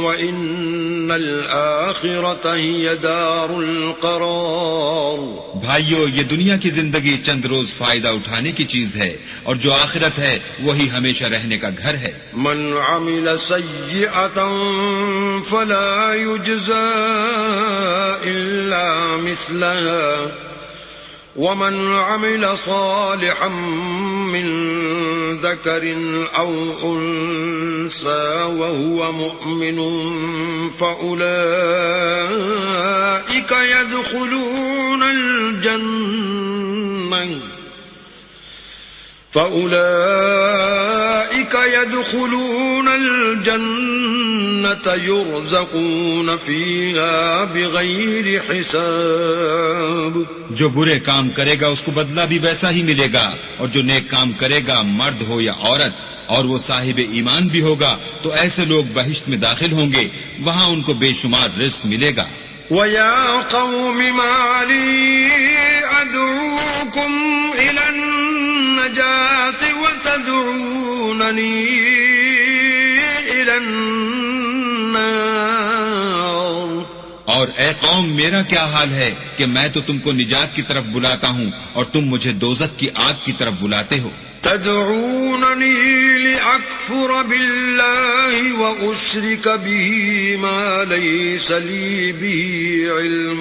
وإن الآخرة هي دار القرار. بھائیو یہ دنیا کی زندگی چند روز فائدہ اٹھانے کی چیز ہے، اور جو آخرت ہے وہی ہمیشہ رہنے کا گھر ہے. من عمل سيئة فلا يجزى إلا مثلها ومن عمل صالحا من ذكر أو أنثى وهو مؤمن فأولئك يدخلون الجنة يرزقون فيها بغير حساب. جو برے کام کرے گا اس کو بدلہ بھی ویسا ہی ملے گا، اور جو نیک کام کرے گا مرد ہو یا عورت اور وہ صاحب ایمان بھی ہوگا تو ایسے لوگ بہشت میں داخل ہوں گے، وہاں ان کو بے شمار رزق ملے گا. وَيَا قَوْمِ مَا لِي أَدْعُوكُمْ إِلَى النَّجَاةِ وَتَدْعُونَنِي إِلَى النَّارِ. اور اے قوم میرا کیا حال ہے کہ میں تو تم کو نجات کی طرف بلاتا ہوں اور تم مجھے دوزخ کی آگ کی طرف بلاتے ہو. تدعونني لأكفر بالله وأشرك به ما ليس لي به علم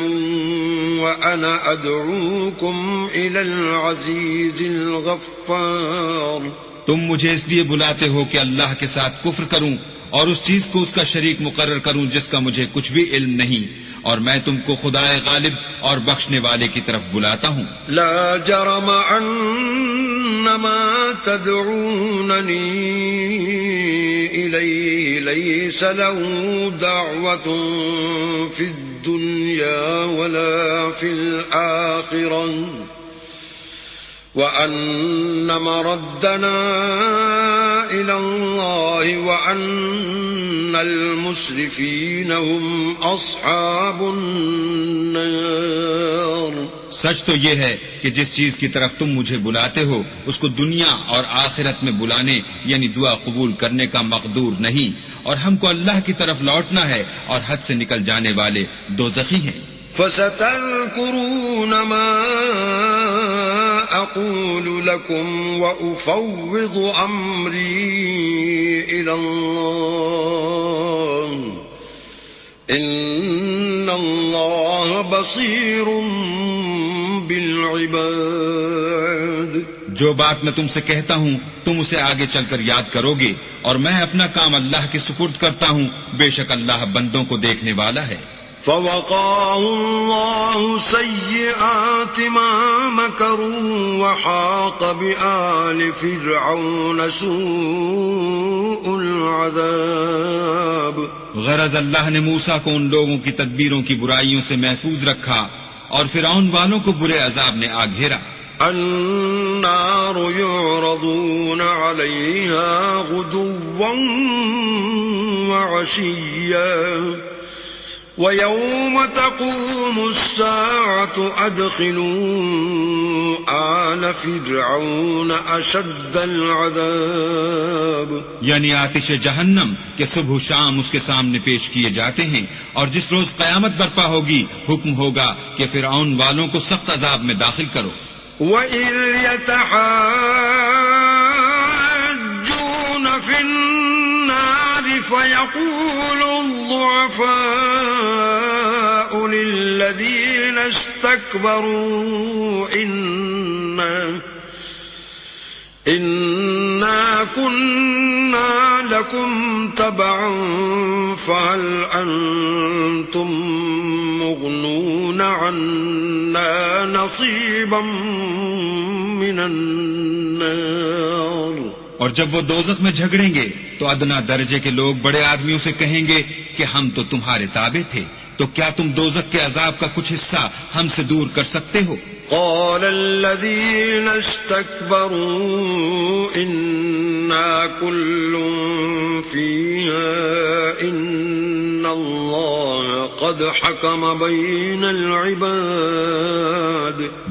وأنا أدعوكم إلى العزيز الغفار. تم مجھے اس لیے بلاتے ہو کہ اللہ کے ساتھ کفر کروں اور اس چیز کو اس کا شریک مقرر کروں جس کا مجھے کچھ بھی علم نہیں، اور میں تم کو خدائے غالب اور بخشنے والے کی طرف بلاتا ہوں. لا جرم ما تدعونني إليه ليس له دعوة في الدنيا ولا في الآخرة وأن مردنا إلى الله وأن المسرفين هم أصحاب النار. سچ تو یہ ہے کہ جس چیز کی طرف تم مجھے بلاتے ہو اس کو دنیا اور آخرت میں بلانے یعنی دعا قبول کرنے کا مقدور نہیں، اور ہم کو اللہ کی طرف لوٹنا ہے، اور حد سے نکل جانے والے دوزخی ہیں. فَسَتَذْكُرُونَ مَا أَقُولُ لَكُمْ وَأُفَوِّضُ أَمْرِي إِلَى اللَّهِ إِنَّ اللَّهَ بَصِيرٌ بِالْعِبَادِ. جو بات میں تم سے کہتا ہوں تم اسے آگے چل کر یاد کرو گے، اور میں اپنا کام اللہ کے سپرد کرتا ہوں، بے شک اللہ بندوں کو دیکھنے والا ہے. فَوَقَاهُ اللَّهُ سَيِّئَاتِ مَا مَكَرُوا وَحَاقَ بِآلِ فِرْعَوْنَ سُوءُ الْعَذَابِ. غرض اللہ نے موسیٰ کو ان لوگوں کی تدبیروں کی برائیوں سے محفوظ رکھا اور فرعون والوں کو برے عذاب نے آ گھیرا. النار يعرضون عليها غدوا وعشيا ويوم تقوم الساعة أدخلوا آل فرعون أشد العذاب. یعنی آتش جہنم کہ صبح و شام اس کے سامنے پیش کیے جاتے ہیں، اور جس روز قیامت برپا ہوگی حکم ہوگا کہ فرعون والوں کو سخت عذاب میں داخل کرو. وَإِذْ يَتَحَاجُّونَ فِي النَّارِ فَيَقُولُ الضُّعَفَاءُ لِلَّذِينَ اسْتَكْبَرُوا إِنَّا كُنَّا لَكُمْ تَبَعًا فَهَلْ أَنْتُمْ مُغْنُونَ عَنَّا نَصِيبًا مِنَ النَّارِ. اور جب وہ دوزخ میں جھگڑیں گے تو ادنا درجے کے لوگ بڑے آدمیوں سے کہیں گے کہ ہم تو تمہارے تابع تھے، تو کیا تم دوزخ کے عذاب کا کچھ حصہ ہم سے دور کر سکتے ہو؟ قال الذين استكبروا إنا كل فيها إن الله قد حكم بين العباد.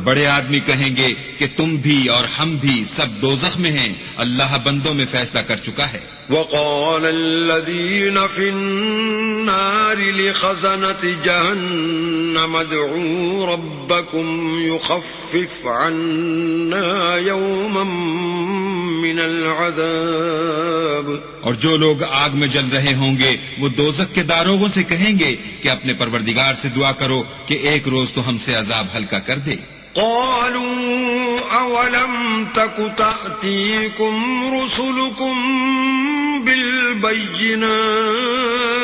بڑے آدمی کہیں گے کہ تم بھی اور ہم بھی سب دوزخ میں ہیں، اللہ بندوں میں فیصلہ کر چکا ہے. وقال الذين في النار لخزنة جهنم ادعوا ربكم يخفف عنا يوما من العذاب. اور جو لوگ آگ میں جل رہے ہوں گے وہ دوزخ کے داروغوں سے کہیں گے کہ اپنے پروردگار سے دعا کرو کہ ایک روز تو ہم سے عذاب ہلکا کر دے. قالوا أولم تك تأتيكم رسلكم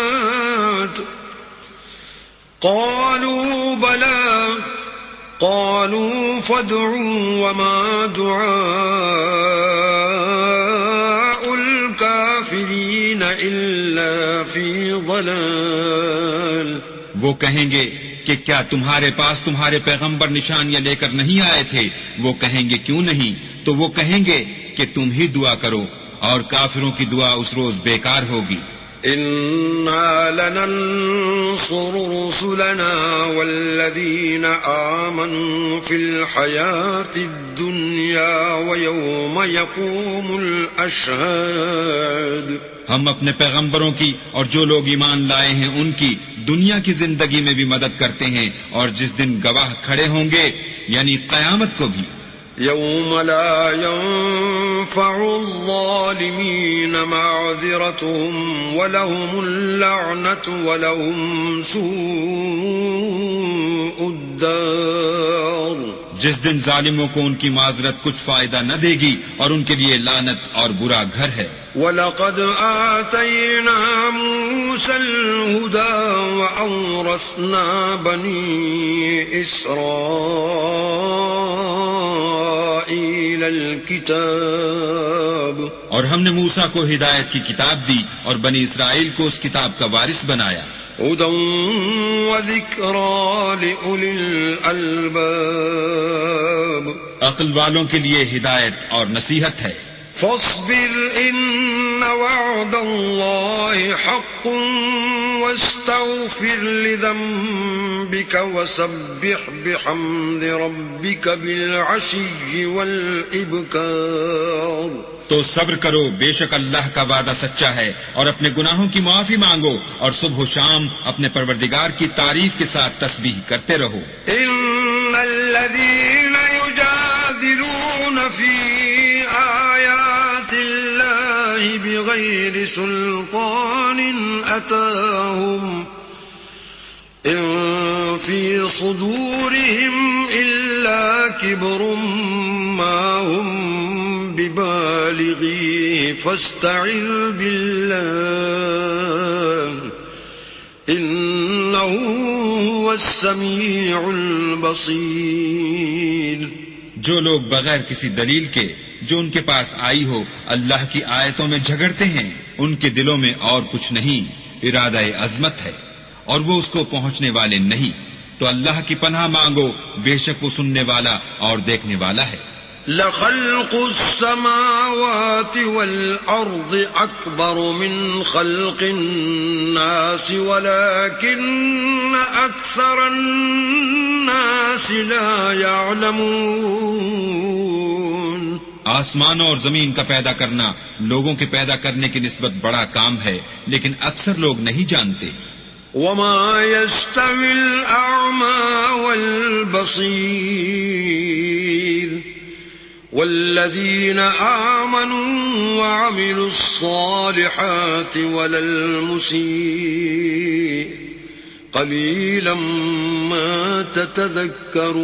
بالبينات قالوا بلى قالوا فادعوا وما دعاء الكافرين إلا في ضلال. وہ کہیں گے کہ کیا تمہارے پاس تمہارے پیغمبر نشانیاں لے کر نہیں آئے تھے؟ وہ کہیں گے کیوں نہیں؟ تو وہ کہیں گے کہ تم ہی دعا کرو، اور کافروں کی دعا اس روز بیکار ہوگی. إنا لننصر رسلنا والذين آمنوا في الحياة الدنيا ويوم يقوم الأشهاد. ہم اپنے پیغمبروں کی اور جو لوگ ایمان لائے ہیں ان کی دنیا کی زندگی میں بھی مدد کرتے ہیں، اور جس دن گواہ کھڑے ہوں گے یعنی قیامت کو بھی. يوم لا ينفع الظالمين معذرتهم ولهم اللعنة ولهم سوء الدار. جس دن ظالموں کو ان کی معذرت کچھ فائدہ نہ دے گی اور ان کے لیے لعنت اور برا گھر ہے. وَلَقَدْ آتَيْنَا مُوسَى الْهُدَى وَأَوْرَثْنَا بَنِي إِسْرَائِيلَ الْكِتَابَ. اور ہم نے موسیٰ کو ہدایت کی کتاب دی اور بنی اسرائیل کو اس کتاب کا وارث بنایا. هُدًى وَذِكْرَى لِأُولِي الْأَلْبَابِ. عقل والوں کے لیے ہدایت اور نصیحت ہے. فاصبر إن وعد الله حق واستغفر لذنبك وسبح بحمد ربك بالعشي والإبكار. تو صبر کرو، بے شک اللہ کا وعدہ سچا ہے، اور اپنے گناہوں کی معافی مانگو اور صبح و شام اپنے پروردگار کی تعریف کے ساتھ تسبیح کرتے رہو. إن الذين يجادلون في آيات الله بغير سلطان أتاهم إن في صدورهم إلا كبر ما هم ببالغيه فاستعذ بالله إنه هو السميع البصير. جو لوگ بغیر کسی دلیل کے جو ان کے پاس آئی ہو اللہ کی آیتوں میں جھگڑتے ہیں، ان کے دلوں میں اور کچھ نہیں، ارادہ عظمت ہے اور وہ اس کو پہنچنے والے نہیں. تو اللہ کی پناہ مانگو، بے شک وہ سننے والا اور دیکھنے والا ہے. لخلق السماوات والأرض أكبر من خلق الناس ولكن أكثر الناس الناس لا يعلمون. آسمانوں اور زمین کا پیدا کرنا لوگوں کے پیدا کرنے کی نسبت بڑا کام ہے، لیکن اکثر لوگ نہیں جانتے. وما يستوي الأعمى والبصير والذين آمنوا وعملوا الصالحات ولا المسيء قليلا ما تتذكرون.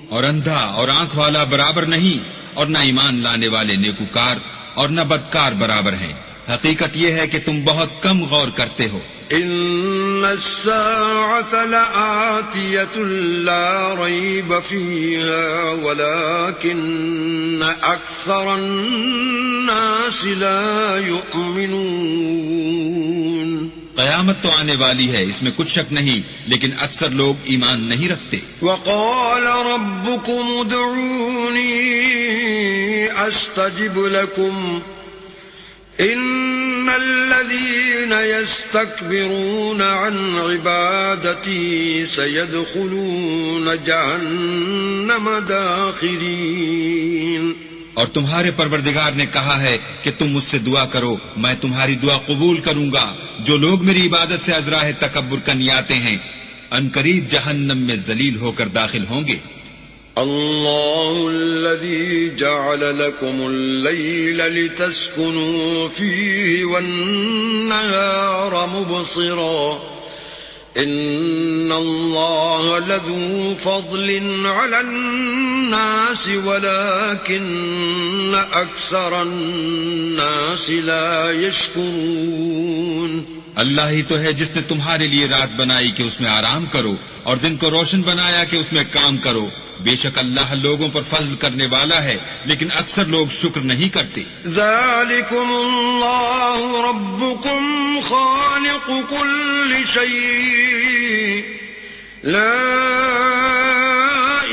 اور اندھا اور آنکھ والا برابر نہیں، اور نہ ایمان لانے والے نیکوکار اور نہ بدکار برابر ہیں. حقیقت یہ ہے کہ تم بہت کم غور کرتے ہو. ان الساعة لآتية لا ريب فيها ولكن أكثر الناس لا يؤمنون. قیامت تو آنے والی ہے، اس میں کچھ شک نہیں، لیکن اکثر لوگ ایمان نہیں رکھتے. وقال ربكم ادعوني استجب لكم ان الذين يستكبرون عن عبادتي سيدخلون جهنم داخرين. اور تمہارے پروردگار نے کہا ہے کہ تم مجھ سے دعا کرو، میں تمہاری دعا قبول کروں گا. جو لوگ میری عبادت سے ازراہ تکبر کنیاتے ہیں عنقریب جہنم میں ذلیل ہو کر داخل ہوں گے. الله الذي جعل لكم الليل لتسكنوا فيه والنهار مبصرا إن الله لذو فضل على الناس ولكن أكثر الناس لا يشكرون. اللہ ہی تو ہے جس نے تمہارے لیے رات بنائی کہ اس میں آرام کرو اور دن کو روشن بنایا کہ اس میں کام کرو. بے شک اللہ لوگوں پر فضل کرنے والا ہے، لیکن اکثر لوگ شکر نہیں کرتے. ذالکم اللہ ربکم خالق کل شیء لا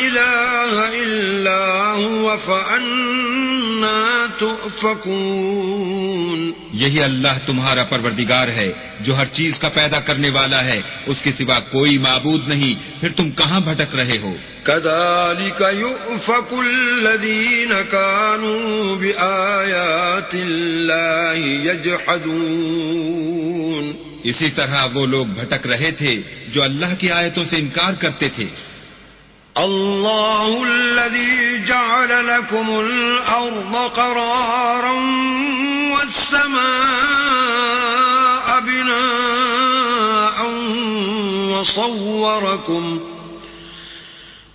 الہ الا هو فأنا تؤفکون. یہی اللہ تمہارا پروردگار ہے جو ہر چیز کا پیدا کرنے والا ہے، اس کے سوا کوئی معبود نہیں، پھر تم کہاں بھٹک رہے ہو؟ كذلك يؤفك الذين كانوا بآيات الله يجحدون. اسی طرح وہ لوگ بھٹک رہے تھے جو اللہ کی آیتوں سے انکار کرتے تھے. الله الذي جعل لكم الأرض قرارا والسماء بناء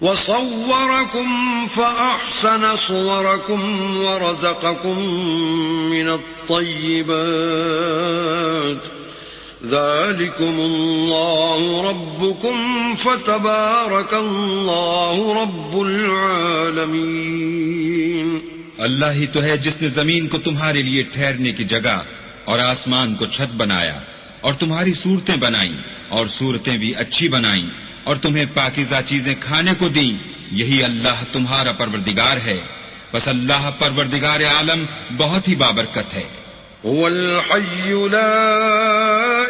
وصوركم فأحسن صوركم ورزقكم من الطيبات ذلكم الله ربكم فتبارك الله رب العالمين. اللہ ہی تو ہے جس نے زمین کو تمہارے لیے ٹھہرنے کی جگہ اور آسمان کو چھت بنایا اور تمہاری صورتیں بنائیں اور صورتیں بھی اچھی بنائیں اور تمہیں پاکیزہ چیزیں کھانے کو دیں. یہی اللہ تمہارا پروردگار ہے، بس اللہ پروردگار عالم بہت ہی بابرکت ہے. هو الحي لا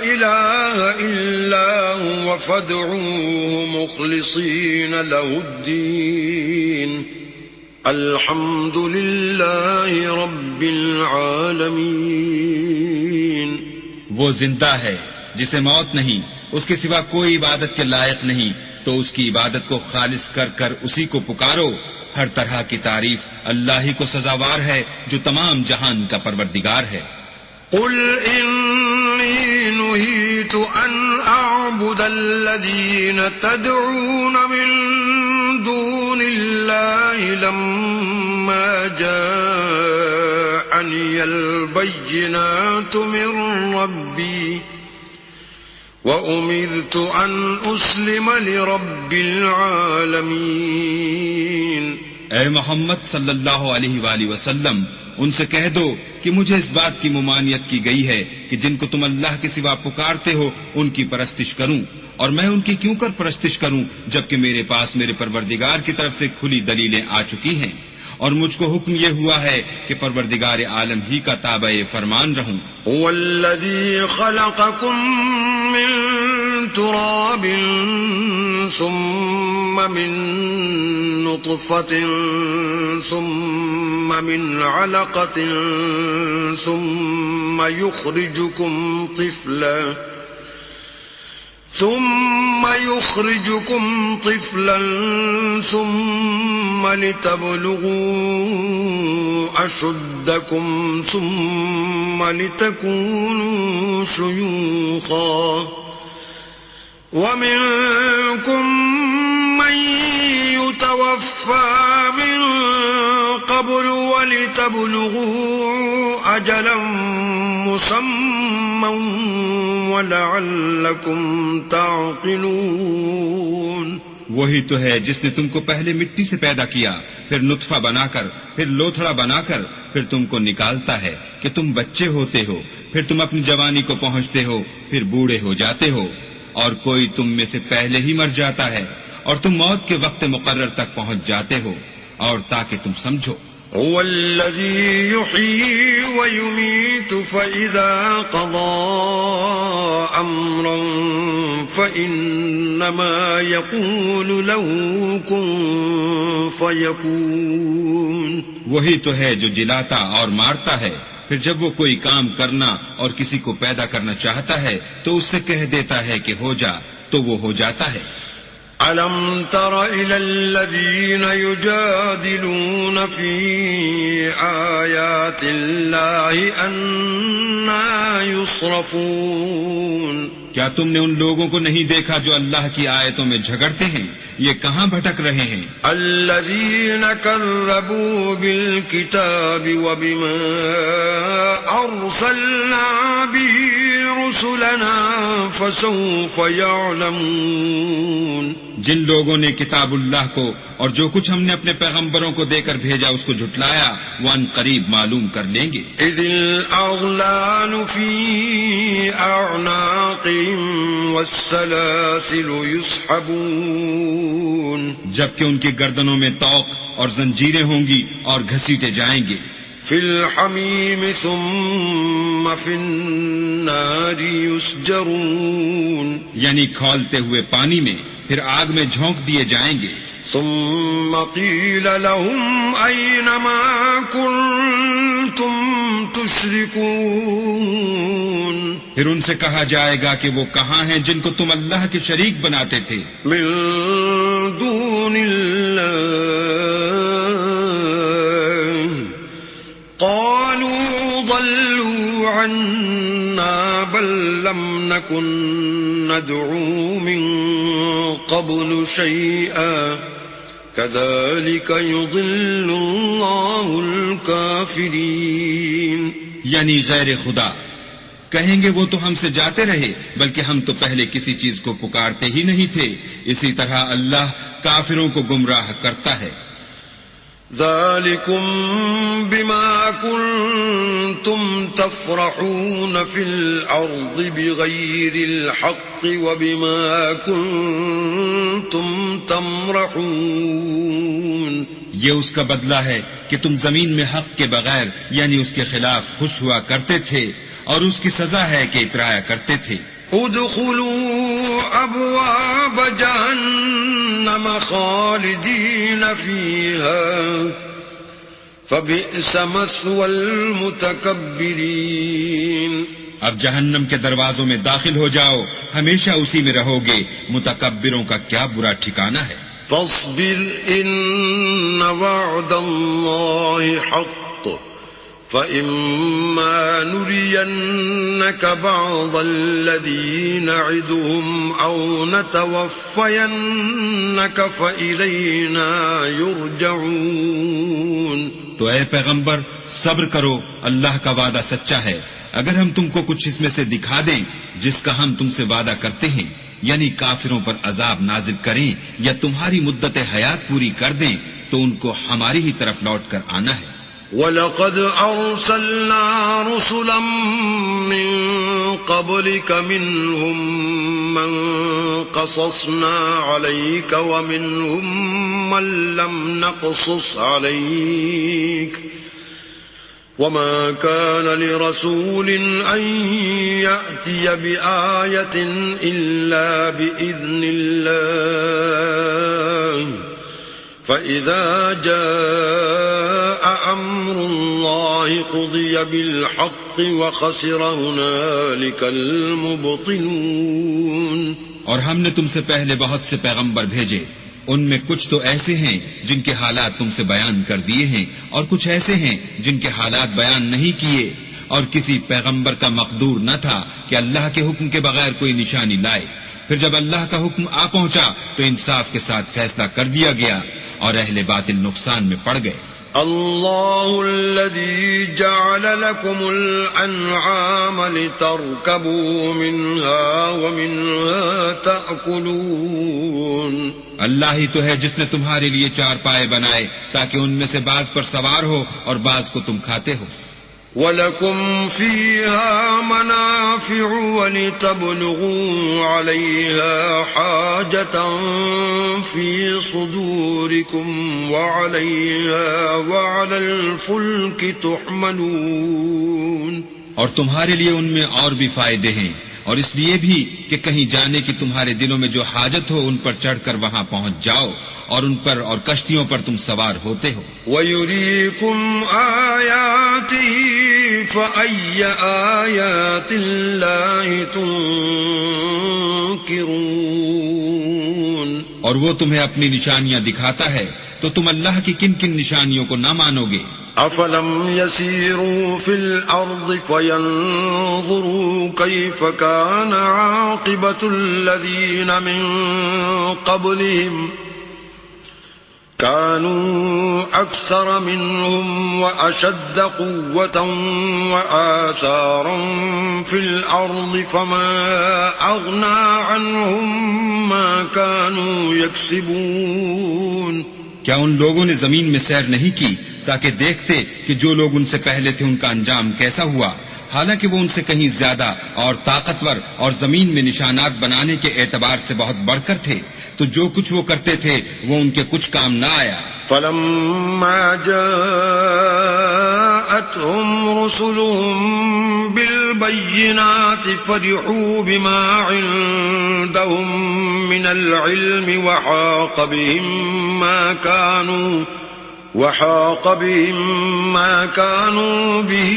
إله إلا هو فادعوه مخلصين له الدين الحمد لله رب العالمين. وہ زندہ ہے جسے موت نہیں، اس کے سوا کوئی عبادت کے لائق نہیں، تو اس کی عبادت کو خالص کر کر اسی کو پکارو. ہر طرح کی تعریف اللہ ہی کو سزاوار ہے جو تمام جہان کا پروردگار ہے. قل إني نهيت أن أعبد الذين تدعون من دون الله لما جاءني البينات من ربي وأمرت أن أسلم لرب العالمين. اے محمد صلی اللہ علیہ وآلہ وسلم، ان سے کہہ دو کہ مجھے اس بات کی ممانعت کی گئی ہے کہ جن کو تم اللہ کے سوا پکارتے ہو ان کی پرستش کروں، اور میں ان کی کیوں کر پرستش کروں جبکہ میرے پاس میرے پروردگار کی طرف سے کھلی دلیلیں آ چکی ہیں، اور مجھ کو حکم یہ ہوا ہے کہ پروردگار عالم ہی کا تابع فرمان رہوں. هو الذي خلقكم من تراب ثم من نطفة ثم من علقة ثم يخرجكم طفلا ثم لتبلغوا أشدكم ثم لتكونوا شيوخا ومنكم من يتوفى من قبل ولتبلغوا أجلا مسمى وَلَعَلَّكُمْ تَعْقِلُونَ وہی تو ہے جس نے تم کو پہلے مٹی سے پیدا کیا، پھر نطفہ بنا کر، پھر لوتھڑا بنا کر، پھر تم کو نکالتا ہے کہ تم بچے ہوتے ہو، پھر تم اپنی جوانی کو پہنچتے ہو، پھر بوڑھے ہو جاتے ہو، اور کوئی تم میں سے پہلے ہی مر جاتا ہے، اور تم موت کے وقت مقرر تک پہنچ جاتے ہو، اور تاکہ تم سمجھو هو الذي يحيي ويميت فإذا قضى أمرا فإنما يقول له كن فيكون وہی تو ہے جو جلاتا اور مارتا ہے، پھر جب وہ کوئی کام کرنا اور کسی کو پیدا کرنا چاہتا ہے تو اس سے کہہ دیتا ہے کہ ہو جا، تو وہ ہو جاتا ہے۔ أَلَمْ تَرَ إِلَى الَّذِينَ يُجَادِلُونَ فِي آيَاتِ اللَّهِ أَنَّىٰ يُصْرَفُونَ کیا تم نے ان لوگوں کو نہیں دیکھا جو اللہ کی آیتوں میں جھگڑتے ہیں؟ یہ کہاں بھٹک رہے ہیں؟ الذين كذبوا بالكتاب وبما أرسلنا به رسلنا فسوف يعلمون جن لوگوں نے کتاب اللہ کو اور جو کچھ ہم نے اپنے پیغمبروں کو دے کر بھیجا اس کو جھٹلایا، وہ ان قریب معلوم کر لیں گے۔ اذ الاغلال في اعناقهم والسلاسل يسحبون جبکہ ان کی گردنوں میں طوق اور زنجیریں ہوں گی اور گھسیٹے جائیں گے۔ في الحميم ثم في النار يسجرون یعنی کھولتے ہوئے پانی میں، پھر آگ میں جھونک دیے جائیں گے۔ ثم قيل لهم أين ما كنتم تشركون پھر ان سے کہا جائے گا کہ وہ کہاں ہیں جن کو تم اللہ کے شریک بناتے تھے من دون الله قالوا ضلوا عنا بل لم نكن ندعو من قبل شيئا كذلك يضل الله الكافرين یعنی غیر خدا کہیں گے وہ تو ہم سے جاتے رہے، بلکہ ہم تو پہلے کسی چیز کو پکارتے ہی نہیں تھے، اسی طرح اللہ کافروں کو گمراہ کرتا ہے۔ ذلكم بما كنتم تفرحون في الأرض بغير الحق وبما كنتم تمرحون یہ اس کا بدلہ ہے کہ تم زمین میں حق کے بغیر یعنی اس کے خلاف خوش ہوا کرتے تھے، اور اس کی سزا ہے کہ اترایا کرتے تھے۔ ادخلوا ابواب جہنم خالدین فیہا فبئس مثوى المتکبرین اب جہنم کے دروازوں میں داخل ہو جاؤ، ہمیشہ اسی میں رہو گے، متکبروں کا کیا برا ٹھکانہ ہے۔ فاصبر ان وعد اللہ حق فإما نرينك بعض الذي نعدهم أو نتوفينك فإلينا يرجعون تو اے پیغمبر صبر کرو، اللہ کا وعدہ سچا ہے، اگر ہم تم کو کچھ اس میں سے دکھا دیں جس کا ہم تم سے وعدہ کرتے ہیں، یعنی کافروں پر عذاب نازل کریں یا تمہاری مدت حیات پوری کر دیں، تو ان کو ہماری ہی طرف لوٹ کر آنا ہے۔ وَلَقَدْ أَرْسَلْنَا رُسُلًا مِّن قَبْلِكَ مِنْهُمْ مَنْ قَصَصْنَا عَلَيْكَ وَمِنْهُمْ مَنْ لَمْ نَقْصُصْ عَلَيْكَ وما كان لرسول أن يأتي بآية إلا بإذن الله فإذا جاء أمر الله قضي بالحق وخسر هنالك المبطلون. اور ہم نے تم سے پہلے بہت سے پیغمبر بھیجے، ان میں کچھ تو ایسے ہیں جن کے حالات تم سے بیان کر دیے ہیں، اور کچھ ایسے ہیں جن کے حالات بیان نہیں کیے، اور کسی پیغمبر کا مقدور نہ تھا کہ اللہ کے حکم کے بغیر کوئی نشانی لائے. پھر جب اللہ کا حکم آ پہنچا تو انصاف کے ساتھ فیصلہ کر دیا گیا، اور اہل باطل نقصان میں پڑ گئے. اللہ الذي جعل لكم الأنعام لتركبوا منها ومنها تأكلون. اللہ ہی تو ہے جس نے تمہارے لیے چار پائے بنائے تاکہ ان میں سے بعض پر سوار ہو اور بعض کو تم کھاتے ہو. وَلَكُمْ فِيهَا مَنَافِعُ وَلِتَبْلُغُوا عَلَيْهَا حَاجَةً فِي صُدُورِكُمْ وَعَلَيْهَا وَعَلَى الْفُلْكِ تُحْمَلُونَ. اور تمہارے لیے ان میں اور بھی فائدے ہیں، اور اس لیے بھی کہ کہیں جانے کی تمہارے دلوں میں جو حاجت ہو ان پر چڑھ کر وہاں پہنچ جاؤ، اور ان پر اور کشتیوں پر تم سوار ہوتے ہو. وَيُرِيكُمْ آيَاتِهِ فَأَيَّ آيَاتِ اللَّهِ تُنْكِرُونَ. اور وہ تمہیں اپنی نشانیاں دکھاتا ہے تو تم اللہ کی کن کن نشانیوں کو نہ مانو گے. أَفَلَمْ يَسِيرُوا فِي الْأَرْضِ فَيَنْظُرُوا كَيْفَ كَانَ عَاقِبَةُ الَّذِينَ مِنْ قَبْلِهِمْ كَانُوا أَكْثَرَ مِنْهُمْ وَأَشَدَّ قُوَّةً وَآثَارًا فِي الْأَرْضِ فَمَا أَغْنَى عَنْهُمْ مَا كَانُوا يَكْسِبُونَ. کیا ان لوگوں نے زمین میں سیر نہیں کی تاکہ دیکھتے کہ جو لوگ ان سے پہلے تھے ان کا انجام کیسا ہوا، حالانکہ وہ ان سے کہیں زیادہ اور طاقتور اور زمین میں نشانات بنانے کے اعتبار سے بہت بڑھ کر تھے، تو جو کچھ وہ کرتے تھے وہ ان کے کچھ کام نہ آیا. فَلَمَّا جَاءَتْهُمْ رُسُلُهُم بِالْبَيِّنَاتِ فَرِحُوا بِمَا عِندَهُم مِّنَ الْعِلْمِ وَحَاقَ بِهِم مَّا كَانُوا بِهِ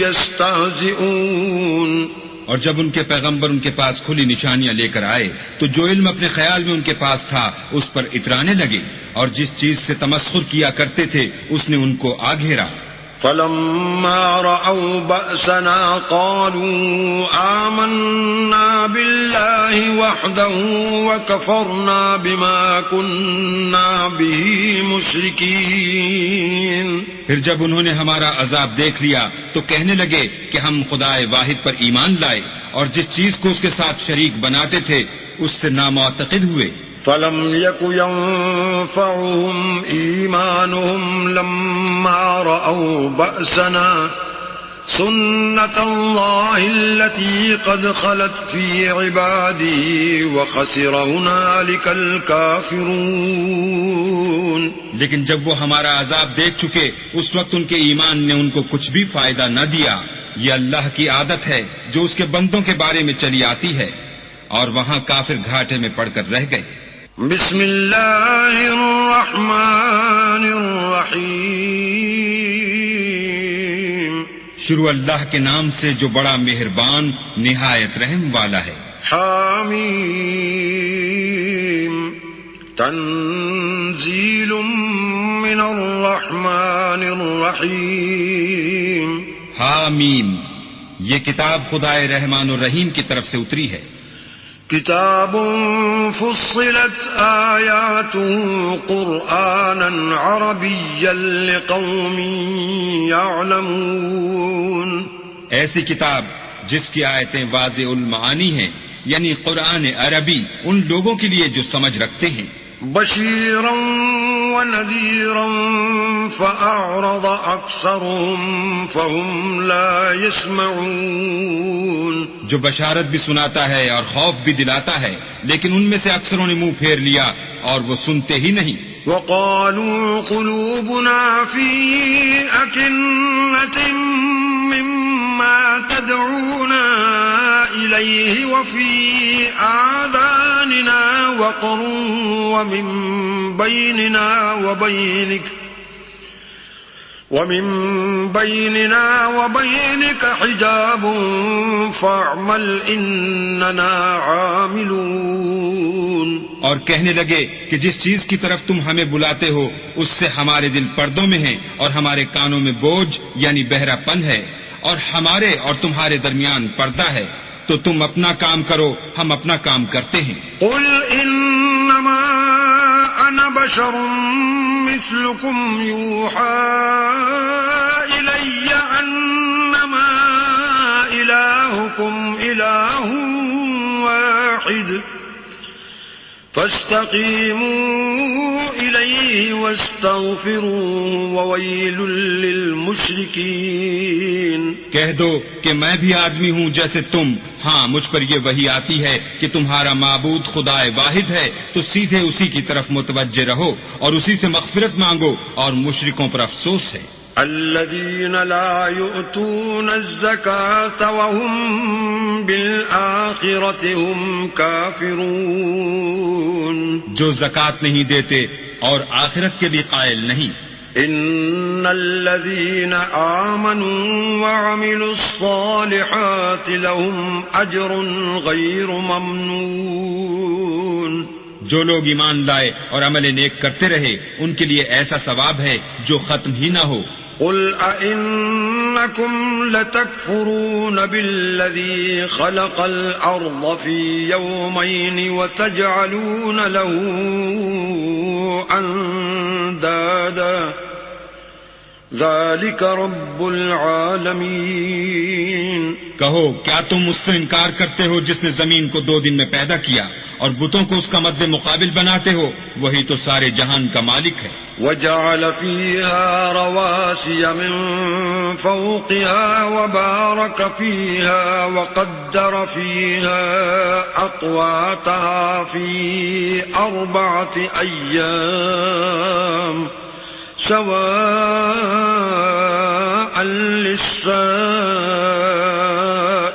يَسْتَهْزِئُونَ. اور جب ان کے پیغمبر ان کے پاس کھلی نشانیاں لے کر آئے تو جو علم اپنے خیال میں ان کے پاس تھا اس پر اترانے لگے، اور جس چیز سے تمسخر کیا کرتے تھے اس نے ان کو آ گھیرا. فَلَمَّا رَأَوْا بَأْسَنَا قَالُوا آمَنَّا بِاللَّهِ وَحْدَهُ وَكَفَرْنَا بِمَا كُنَّا بِهِ مُشْرِكِينَ. پھر جب انہوں نے ہمارا عذاب دیکھ لیا تو کہنے لگے کہ ہم خدائے واحد پر ایمان لائے اور جس چیز کو اس کے ساتھ شریک بناتے تھے اس سے نامعتقد ہوئے. فَلَمْ يَكُ يَنفَعُهُمْ إِيمَانُهُمْ لَمَّا رَأَوْا بَأْسَنَا سُنَّةَ اللَّهِ الَّتِي قَدْ خَلَتْ فِي عِبَادِهِ وَخَسِرَ هُنَالِكَ الْكَافِرُونَ. لیکن جب وہ ہمارا عذاب دیکھ چکے اس وقت ان کے ایمان نے ان کو کچھ بھی فائدہ نہ دیا. یہ اللہ کی عادت ہے جو اس کے بندوں کے بارے میں چلی آتی ہے، اور وہاں کافر گھاٹے میں پڑ کر رہ گئے. بسم اللہ الرحمن الرحیم. شروع اللہ کے نام سے جو بڑا مہربان نہایت رحم والا ہے. حامیم تنزیل من الرحمن الرحیم. حامیم یہ کتاب خدائے رحمان الرحیم کی طرف سے اتری ہے. کتاب فصلت آیاته قرآنا عربیا لقوم یعلمون. ایسی کتاب جس کی آیتیں واضح المعانی ہیں، یعنی قرآن عربی ان لوگوں کے لیے جو سمجھ رکھتے ہیں. بشیرا ونذیرا فأعرض أكثرهم فهم لا يسمعون. جو بشارت بھی سناتا ہے اور خوف بھی دلاتا ہے، لیکن ان میں سے اکثروں نے منہ پھیر لیا اور وہ سنتے ہی نہیں. وقالوا قلوبنا في أكنة مما تدعونا إليه وفي آذاننا وقر ومن بيننا وبينك حجاب فاعمل إننا عاملون. اور کہنے لگے کہ جس چیز کی طرف تم ہمیں بلاتے ہو اس سے ہمارے دل پردوں میں ہیں اور ہمارے کانوں میں بوجھ یعنی بہرا پن ہے، اور ہمارے اور تمہارے درمیان پردہ ہے، تو تم اپنا کام کرو، ہم اپنا کام کرتے ہیں. قل انما انا بشر مثلكم يوحى الي انما الهكم اله واحد فاستقیموا الیہ واستغفروہ وویل للمشرکین. کہہ دو کہ میں بھی آدمی ہوں جیسے تم، ہاں مجھ پر یہ وحی آتی ہے کہ تمہارا معبود خدا واحد ہے، تو سیدھے اسی کی طرف متوجہ رہو اور اسی سے مغفرت مانگو، اور مشرکوں پر افسوس ہے. الذين لا يؤتون الزكاة وهم بالآخرة هم كافرون. جو زکات نہیں دیتے اور آخرت کے بھی قائل نہیں. ان الذين آمنوا وعملوا الصالحات لهم اجر غير ممنون. جو لوگ ایمان لائے اور عمل نیک کرتے رہے ان کے لیے ایسا ثواب ہے جو ختم ہی نہ ہو. قل أئنكم لتكفرون بالذي خلق الأرض في يومين وتجعلون له أندادا ذلك رب العالمین. کہو کیا تم اس سے انکار کرتے ہو جس نے زمین کو 2 دن میں پیدا کیا اور بتوں کو اس کا مد مقابل بناتے ہو؟ وہی تو سارے جہان کا مالک ہے. وجعل فيها رواسي من فوقها وبارك فيها وقدر فيها أقواتها في 4 أيام سواء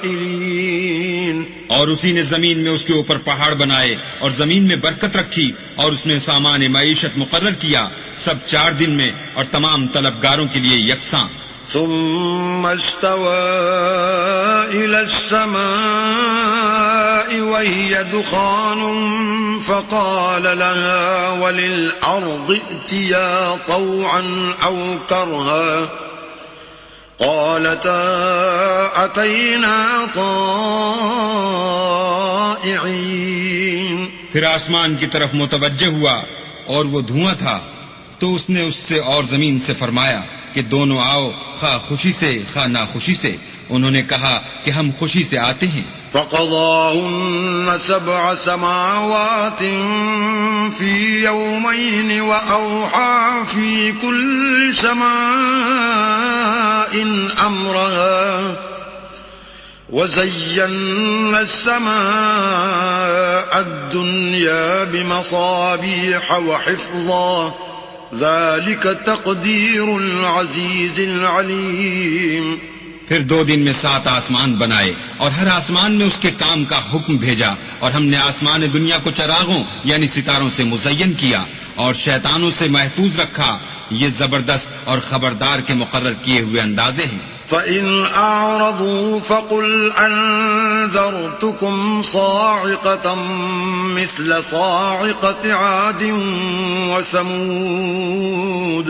للسائلين. اور اسی نے زمین میں اس کے اوپر پہاڑ بنائے اور زمین میں برکت رکھی اور اس میں سامان معیشت مقرر کیا، سب 4 دن میں اور تمام طلبگاروں کے لیے یکساں. ثم استوى إلى السماء وهي دخان فقال لها وللأرض ائتيا طوعا أو كرها قالتا أتينا طائعين. پھر آسمان کی طرف متوجہ ہوا اور وہ دھواں تھا، تو اس نے اس سے اور زمین سے فرمایا کہ دونوں آؤ، خواہ خوشی سے خواہ ناخوشی سے. انہوں نے کہا کہ ہم خوشی سے آتے ہیں. فقضاهن 7 سماوات في يومين وأوحى في كل سماء أمرها وزينا السماء الدنيا بمصابيح وحفظا ذلك تقدير العزيز العليم. پھر 2 دن میں 7 آسمان بنائے اور ہر آسمان میں اس کے کام کا حکم بھیجا، اور ہم نے آسمان دنیا کو چراغوں یعنی ستاروں سے مزین کیا اور شیطانوں سے محفوظ رکھا. یہ زبردست اور خبردار کے مقرر کیے ہوئے اندازے ہیں. فَإِنْ أَعْرَضُوا فَقُلْ أَنذَرْتُكُمْ صَاعِقَةً مِثْلَ صَاعِقَةِ عَادٍ وَثَمُودَ.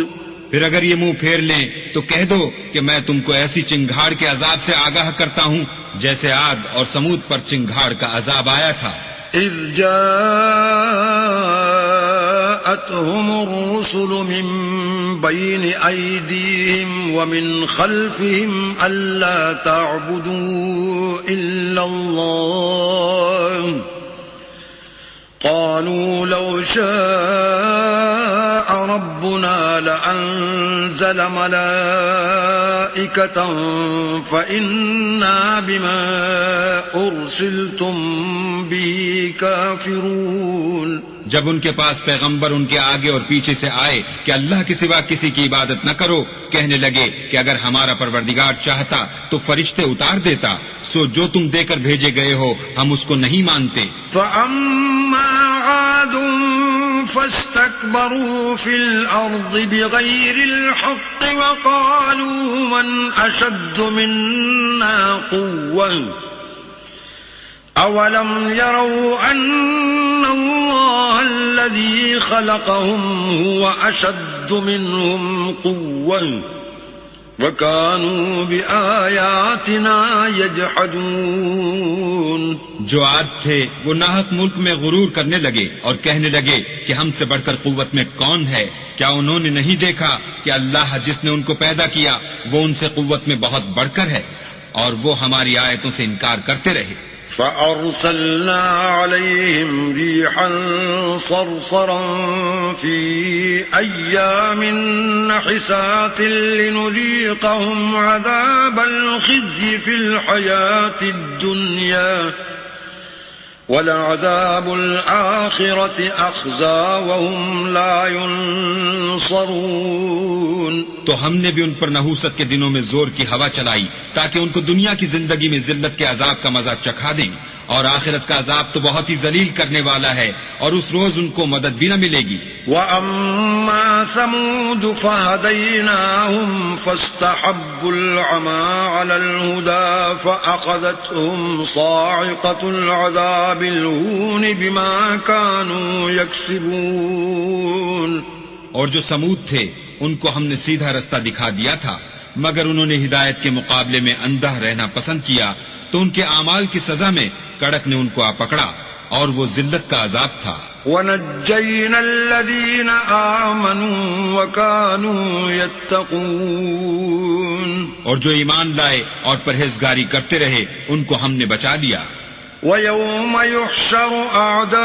پھر اگر یہ منہ پھیر لیں تو کہہ دو کہ میں تم کو ایسی چنگھاڑ کے عذاب سے آگاہ کرتا ہوں جیسے عاد اور سمود پر چنگھاڑ کا عذاب آیا تھا. اذ جاءتهم الرسل من بين أيديهم ومن خلفهم ألا تعبدوا إلا الله قالوا لو شاء ربنا لأنزل ملائكة فإنا بما أرسلتم به كافرون. جب ان کے پاس پیغمبر ان کے آگے اور پیچھے سے آئے کہ اللہ کے سوا کسی کی عبادت نہ کرو، کہنے لگے کہ اگر ہمارا پروردگار چاہتا تو فرشتے اتار دیتا، سو جو تم دے کر بھیجے گئے ہو ہم اس کو نہیں مانتے. فَأَمَّا عَادٌ فَاسْتَكْبَرُوا فِي الْأَرْضِ بِغَيْرِ الْحَقِّ وَقَالُوا مَنْ أَشَدُّ مِنَّا قُوَّةً أَوَلَمْ يَرَوْا أَنَّ اللَّهَ الَّذِي خَلَقَهُمْ هُوَ أَشَدُّ مِنْهُمْ قُوَّةً وَكَانُوا بِآيَاتِنَا يَجْحَدُونَ. جو عاد تھے وہ ناحق ملک میں غرور کرنے لگے اور کہنے لگے کہ ہم سے بڑھ کر قوت میں کون ہے. کیا انہوں نے نہیں دیکھا کہ اللہ جس نے ان کو پیدا کیا وہ ان سے قوت میں بہت بڑھ کر ہے، اور وہ ہماری آیتوں سے انکار کرتے رہے. فَأَرْسَلْنَا عَلَيْهِمْ رِيحًا صَرْصَرًا فِي أَيَّامٍ نَحِسَاتٍ لِنُذِيقَهُمْ عَذَابَ الْخِزْيِ فِي الْحَيَاةِ الدُّنْيَا وَلَعَذَابُ الْآخِرَةِ أَخْزَىٰ وَهُمْ لَا يُنصَرُونَ. تو ہم نے بھی ان پر نحوست کے دنوں میں زور کی ہوا چلائی تاکہ ان کو دنیا کی زندگی میں ذلت کے عذاب کا مزہ چکھا دیں، اور آخرت کا عذاب تو بہت ہی ذلیل کرنے والا ہے، اور اس روز ان کو مدد بھی نہ ملے گی. وَأَمَّا ثَمُودُ فَهَدَيْنَاهُمْ فَاسْتَحَبُّوا الْعَمَىٰ عَلَى الْهُدَىٰ فَأَخَذَتْهُمْ صَاعِقَةُ الْعَذَابِ الْهُونِ بِمَا كَانُوا يَكْسِبُونَ. اور جو سمود تھے ان کو ہم نے سیدھا رستہ دکھا دیا تھا، مگر انہوں نے ہدایت کے مقابلے میں اندھا رہنا پسند کیا، تو ان کے اعمال کی سزا میں کڑک نے ان کو آ پکڑا، اور وہ ذلت کا عذاب تھا. وَنَجَّيْنَا الَّذِينَ آمَنُوا وَكَانُوا يَتَّقُونَ. اور جو ایمان لائے اور پرہیزگاری کرتے رہے ان کو ہم نے بچا لیا. وَيَوْمَ يُحْشَرُ أَعْدَاءُ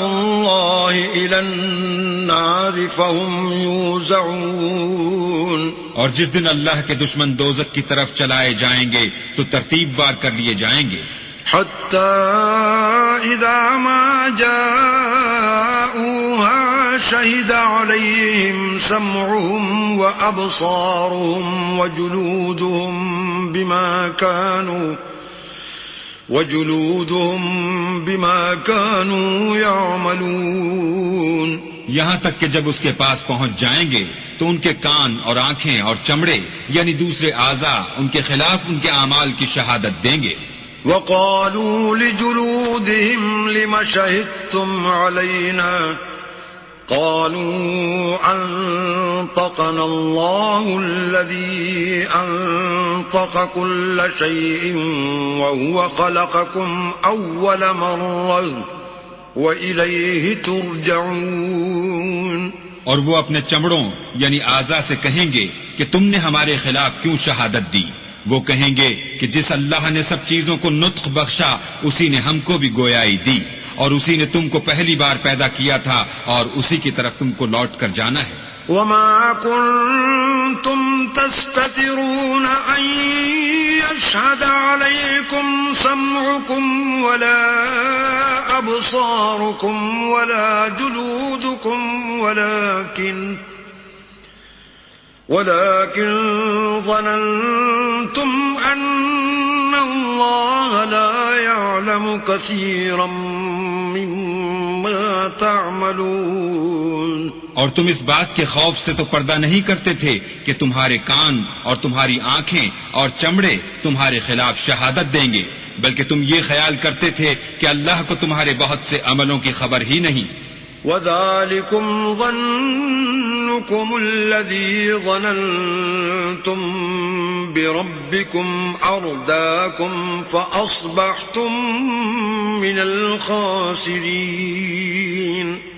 اللَّهِ إِلَى النَّارِ فَهُمْ يُوزَعُونَ. اور جس دن اللہ کے دشمن دوزخ کی طرف چلائے جائیں گے تو ترتیب وار کر لیے جائیں گے. حَتَّى إِذَا مَا جَاءُوهَا شَهِدَ عَلَيْهِمْ سَمْعُهُمْ وَأَبْصَارُهُمْ وَجُلُودُهُمْ بِمَا كَانُوا يَعْمَلُونَ. یہاں تک کہ جب اس کے پاس پہنچ جائیں گے تو ان کے کان اور آنکھیں اور چمڑے یعنی دوسرے اعضاء ان کے خلاف ان کے اعمال کی شہادت دیں گے. وَقَالُوا لِجُلُودِهِمْ لِمَ شَهِدتُّمْ عَلَيْنَا قَالُوا أَنطَقَنَا اللَّهُ الَّذِي أَنطَقَ كُلَّ شَيْءٍ وَهُوَ خَلَقَكُمْ أَوَّلَ مَرَّةٍ وَإِلَيْهِ تُرْجَعُونَ. اور وہ اپنے چمڑوں یعنی اعضاء سے کہیں گے کہ تم نے ہمارے خلاف کیوں شہادت دی؟ وہ کہیں گے کہ جس اللہ نے سب چیزوں کو نطق بخشا اسی نے ہم کو بھی گویائی دی، اور اسی نے تم کو پہلی بار پیدا کیا تھا، اور اسی کی طرف تم کو لوٹ کر جانا ہے. وَمَا كُنتُمْ تَسْتَتِرُونَ أَن يَشْهَدَ عَلَيْكُمْ سَمْعُكُمْ وَلَا أَبْصَارُكُمْ وَلَا جُلُودُكُمْ ولكن ظننتم أن الله لا يعلم كثيرا مما تعملون. اور تم اس بات کے خوف سے تو پردہ نہیں کرتے تھے کہ تمہارے کان اور تمہاری آنکھیں اور چمڑے تمہارے خلاف شہادت دیں گے، بلکہ تم یہ خیال کرتے تھے کہ اللہ کو تمہارے بہت سے عملوں کی خبر ہی نہیں. وَذَلِكُمْ ظَنُّكُمُ الَّذِي ظَنَنْتُمْ بِرَبِّكُمْ أَرْدَاكُمْ فَأَصْبَحْتُمْ مِنَ الْخَاسِرِينَ.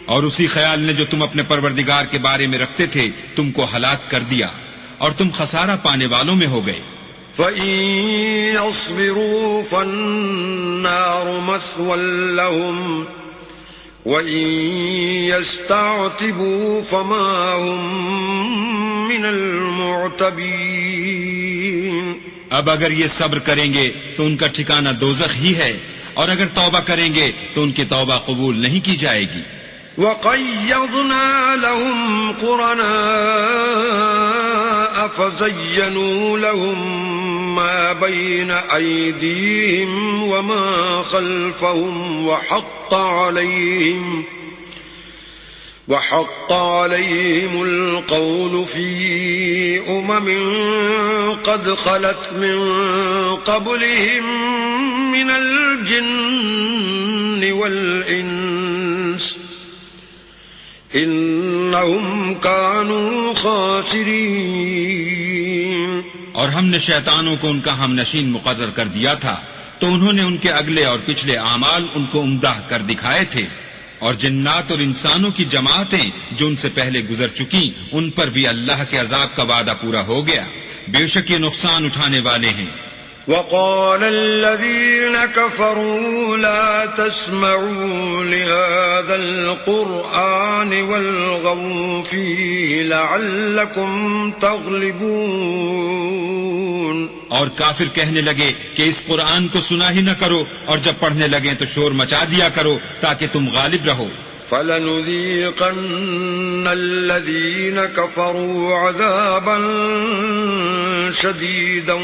اور اسی خیال نے جو تم اپنے پروردگار کے بارے میں رکھتے تھے تم کو ہلاک کر دیا، اور تم خسارہ پانے والوں میں ہو گئے. فَإِن يَصْبِرُوا فَالنَّارُ مَثْوًى لَهُمْ وَإِن يَسْتَعْتِبُوا فَمَا هُمْ مِنَ الْمُعْتَبِينَ. اب اگر یہ صبر کریں گے تو ان کا ٹھکانہ دوزخ ہی ہے، اور اگر توبہ کریں گے تو ان کی توبہ قبول نہیں کی جائے گی۔ وَقَيَّضْنَا لَهُمْ قُرَنَاءَ فَزَيَّنُوا لَهُم مَّا بَيْنَ أَيْدِيهِمْ وَمَا خَلْفَهُمْ وَحَقَّ عَلَيْهِمُ الْقَوْلُ فِي أُمَمٍ قَدْ خَلَتْ مِن قَبْلِهِم مِّنَ الْجِنِّ وَالْإِنسِ إِنَّهُمْ كَانُوا خَاسِرِينَ۔ اور ہم نے شیطانوں کو ان کا ہم نشین مقرر کر دیا تھا، تو انہوں نے ان کے اگلے اور پچھلے اعمال ان کو عمدہ کر دکھائے تھے، اور جنات اور انسانوں کی جماعتیں جو ان سے پہلے گزر چکی ان پر بھی اللہ کے عذاب کا وعدہ پورا ہو گیا، بے شک یہ نقصان اٹھانے والے ہیں۔ وَقَالَ الَّذِينَ كَفَرُوا لَا تَسْمَعُوا لِهَذَا الْقُرْآنِ وَالْغَوْا فِيهِ لَعَلَّكُمْ تَغْلِبُونَ۔ اور کافر کہنے لگے کہ اس قرآن کو سنا ہی نہ کرو، اور جب پڑھنے لگیں تو شور مچا دیا کرو تاکہ تم غالب رہو۔ فَلَنُذِيقَنَّ الَّذِينَ كَفَرُوا عَذَابًا شَدِيدًا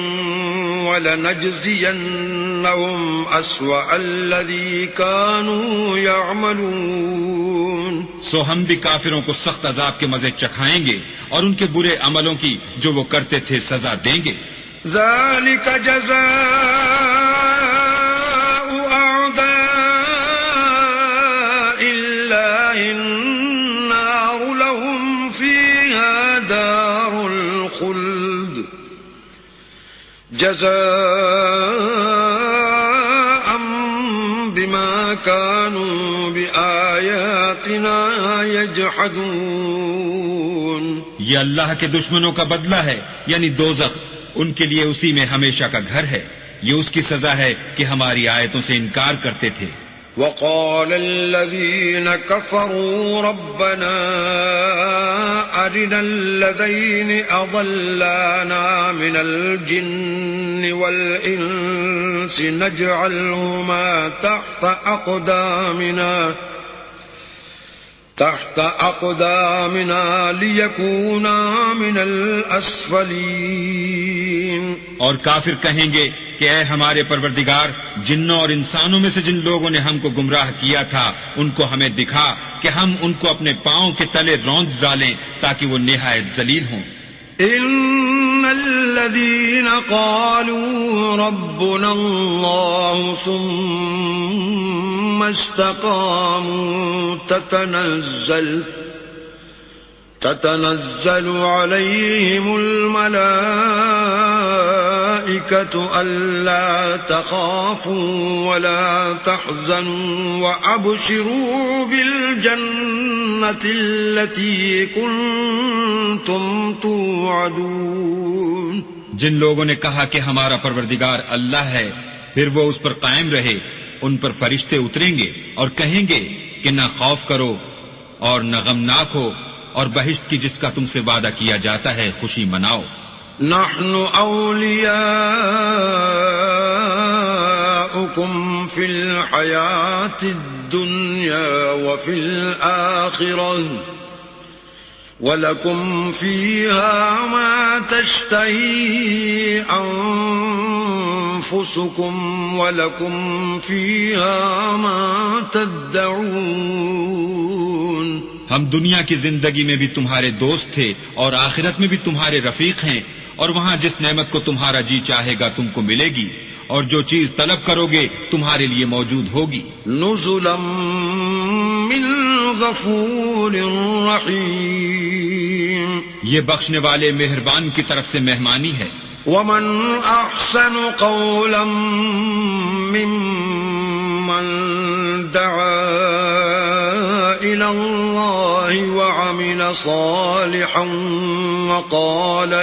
وَلَنَجْزِيَنَّهُمْ أَسْوَأَ الَّذِي كَانُوا يَعْمَلُونَ۔ سو ہم بھی کافروں کو سخت عذاب کے مزے چکھائیں گے، اور ان کے برے عملوں کی جو وہ کرتے تھے سزا دیں گے۔ ذَلِكَ جَزَاءُ أَعْدَاءِ اللَّهِ النَّارُ لَهُمْ فِيهَا دَارُ الْخُلْدِ جَزَاءً بِمَا كَانُوا بِآيَاتِنَا يَجْحَدُونَ۔ یہ اللہ کے دشمنوں کا بدلہ ہے، یعنی دوزخ، ان کے لیے اسی میں ہمیشہ کا گھر ہے، یہ اس کی سزا ہے کہ ہماری آیتوں سے انکار کرتے تھے۔ وَقَالَ الَّذِينَ كَفَرُوا رَبَّنَا أَرِنَا الَّذَيْنِ أَضَلَّانَا مِنَ الْجِنِّ وَالْإِنسِ نَجْعَلْهُمَا تحت أقدامنا ليكونا من الأسفلين۔ اور کافر کہیں گے کہ اے ہمارے پروردگار، جنوں اور انسانوں میں سے جن لوگوں نے ہم کو گمراہ کیا تھا ان کو ہمیں دکھا کہ ہم ان کو اپنے پاؤں کے تلے روند ڈالیں تاکہ وہ نہایت ذلیل ہوں۔ إن الذين قالوا ربنا الله ثم استقاموا تتنزل عليهم الملائكة ألا تخافوا ولا تحزنوا وأبشروا بالجنة التي كنتم توعدون۔ جن لوگوں نے کہا کہ ہمارا پروردگار اللہ ہے، پھر وہ اس پر قائم رہے، ان پر فرشتے اتریں گے اور کہیں گے کہ نہ خوف کرو اور نہ غمناک ہو، اور بہشت کی جس کا تم سے وعدہ کیا جاتا ہے خوشی مناؤ۔ نحن أولياؤكم في الحياة الدنيا وفي الآخرة ولكم فيها ما تشتهي أنفسكم ولكم فيها ما تدعون۔ ہم دنیا کی زندگی میں بھی تمہارے دوست تھے اور آخرت میں بھی تمہارے رفیق ہیں، اور وہاں جس نعمت کو تمہارا جی چاہے گا تم کو ملے گی، اور جو چیز طلب کرو گے تمہارے لیے موجود ہوگی۔ نزلا من غفور رحیم، یہ بخشنے والے مہربان کی طرف سے مہمانی ہے۔ ومن احسن قولا ممن دعا إلى الله وعمل صالحا وقال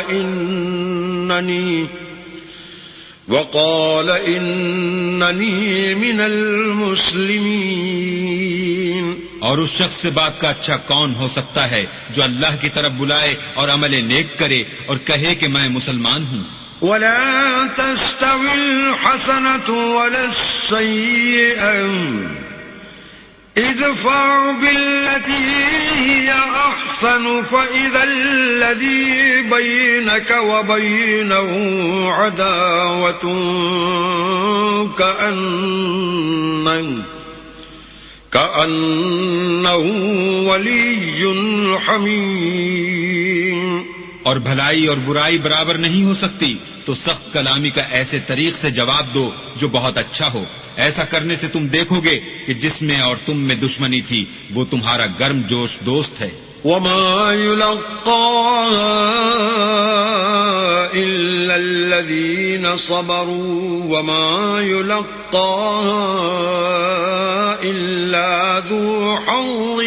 إنني من المسلمين۔ اور اس شخص سے بات کا اچھا کون ہو سکتا ہے جو اللہ کی طرف بلائے اور عمل نیک کرے اور کہے کہ میں مسلمان ہوں۔ ولا تستوي الحسنة ولا السيئة ادفع بالتي هي أحسن فإذا الذي بينك وبينه عداوة كأنه ولي حميم. اور بھلائی اور برائی برابر نہیں ہو سکتی، تو سخت کلامی کا ایسے طریق سے جواب دو جو بہت اچھا ہو. ایسا کرنے سے تم دیکھو گے کہ جس میں اور تم میں دشمنی تھی وہ تمہارا گرم جوش دوست ہے. وما يلقاها إلا الذين صبروا وما يلقاها إلا ذو حظ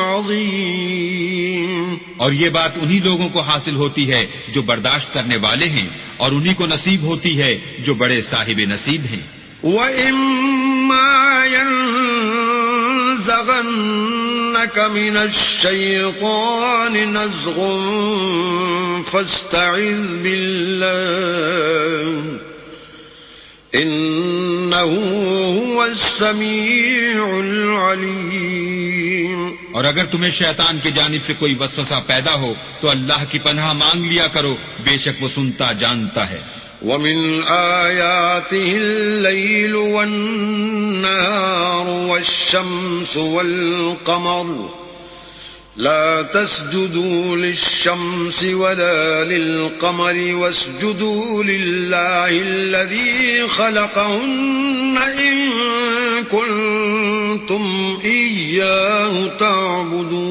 عظيم. اور یہ بات انہی لوگوں کو حاصل ہوتی ہے جو برداشت کرنے والے ہیں، اور انہی کو نصیب ہوتی ہے جو بڑے صاحب نصیب ہیں. وَإِمَّا يَنزَغَنَّكَ مِنَ الشَّيْطَانِ نَزْغٌ فَاسْتَعِذْ بِاللَّهِ إِنَّهُ هُوَ السَّمِيعُ الْعَلِيمُ. اور اگر تمہیں شیطان کی جانب سے کوئی وسوسہ پیدا ہو تو اللہ کی پناہ مانگ لیا کرو، بے شک وہ سنتا جانتا ہے. وَمِنْ آيَاتِهِ اللَّيْلُ وَالنَّهَارُ وَالشَّمْسُ وَالْقَمَرُ لَا تَسْجُدُوا لِلشَّمْسِ وَلَا لِلْقَمَرِ وَاسْجُدُوا لِلَّهِ الَّذِي خَلَقَهُنَّ إِن كُنتُمْ إِيَّاهُ تَعْبُدُونَ.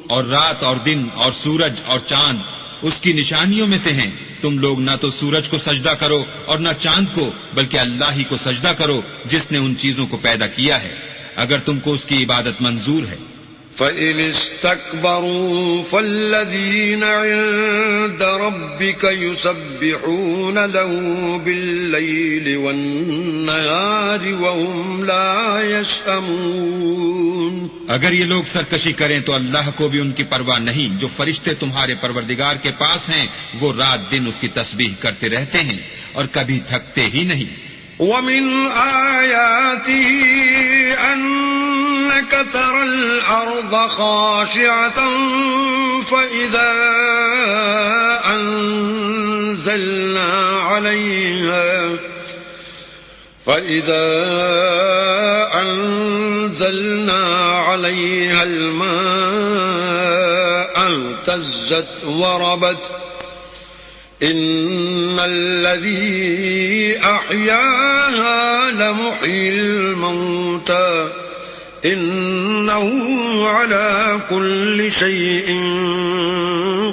اور رات اور دن اور سورج اور چاند اس کی نشانیوں میں سے ہیں. تم لوگ نہ تو سورج کو سجدہ کرو اور نہ چاند کو، بلکہ اللہ ہی کو سجدہ کرو جس نے ان چیزوں کو پیدا کیا ہے، اگر تم کو اس کی عبادت منظور ہے. فَإِنِ اسْتَكْبَرُوا فَالَّذِينَ عِندَ رَبِّكَ يُسَبِّحُونَ لَهُ بِاللَّيْلِ وَالنَّهَارِ وَهُمْ لَا يَسْأَمُونَ. اگر یہ لوگ سرکشی کریں تو اللہ کو بھی ان کی پرواہ نہیں. جو فرشتے تمہارے پروردگار کے پاس ہیں وہ رات دن اس کی تسبیح کرتے رہتے ہیں اور کبھی تھکتے ہی نہیں. وَمِنْ آيَاتِهِ أَنَّكَ تَرَى الْأَرْضَ خَاشِعَةً فَإِذَا أَنزَلْنَا عَلَيْهَا الْمَاءَ اهْتَزَّتْ وَرَبَتْ إِنَّ الَّذِي أَحْيَاهَا لَمُحْيِي الْمَوْتَى إِنَّهُ عَلَى كُلِّ شَيْءٍ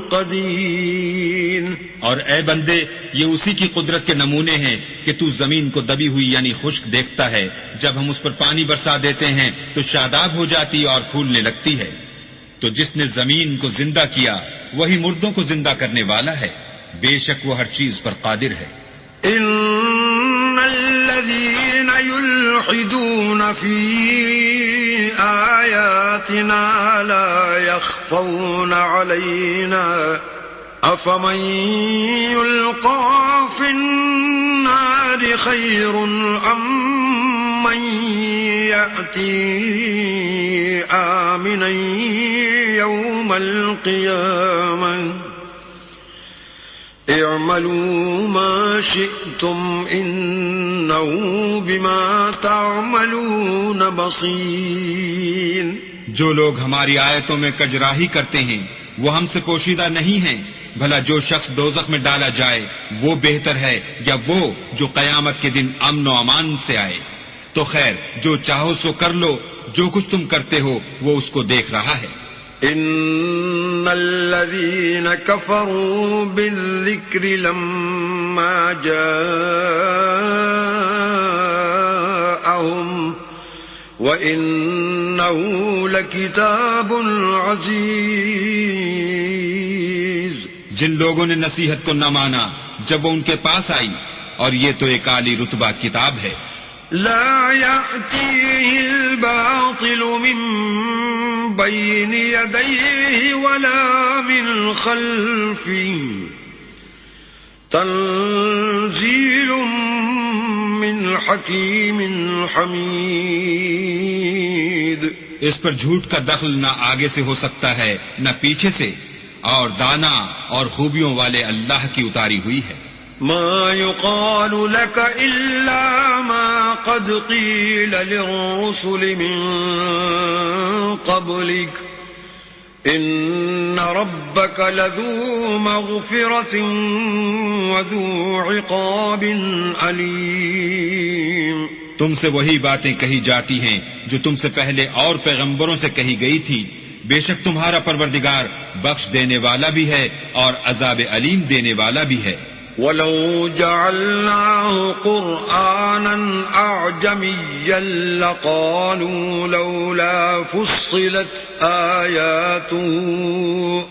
قَدِيرٌ. اور اے بندے، یہ اسی کی قدرت کے نمونے ہیں کہ تو زمین کو دبی ہوئی یعنی خشک دیکھتا ہے، جب ہم اس پر پانی برسا دیتے ہیں تو شاداب ہو جاتی اور پھولنے لگتی ہے. تو جس نے زمین کو زندہ کیا وہی مردوں کو زندہ کرنے والا ہے، بے شک وہ ہر چیز پر قادر ہے. ان الذين يلحدون في آياتنا لا يخفون علينا افمن يلقى في النار خير ام من يأتي آمنا يوم القيامة اعملوا ما شئتم انه بما تعملون بصیر. جو لوگ ہماری آیتوں میں کجراہی کرتے ہیں وہ ہم سے پوشیدہ نہیں ہیں. بھلا جو شخص دوزخ میں ڈالا جائے وہ بہتر ہے یا وہ جو قیامت کے دن امن و امان سے آئے؟ تو خیر جو چاہو سو کر لو، جو کچھ تم کرتے ہو وہ اس کو دیکھ رہا ہے. ان الذين كفروا بالذكر لما جاءهم وانه لكتاب عزيز. جن لوگوں نے نصیحت کو نہ مانا جب وہ ان کے پاس آئی، اور یہ تو ایک عالی رتبہ کتاب ہے. لا يأتيه الباطل من بين يديه ولا من خلفه تنزيل من حكيم حميد. اس پر جھوٹ کا دخل نہ آگے سے ہو سکتا ہے نہ پیچھے سے، اور دانا اور خوبیوں والے اللہ کی اتاری ہوئی ہے. ما يقال لك إلا ما قد قيل للرسل من قبلك إن ربك لذو مغفرة وذو عقاب أليم. تم سے وہی باتیں کہی جاتی ہیں جو تم سے پہلے اور پیغمبروں سے کہی گئی تھی. بے شک تمہارا پروردگار بخش دینے والا بھی ہے اور عذاب علیم دینے والا بھی ہے. وَلَوْ جَعَلْنَاهُ قُرْآنًا أَعْجَمِيًّا لَقَالُوا لَوْلَا فُصِّلَتْ آيَاتُهُ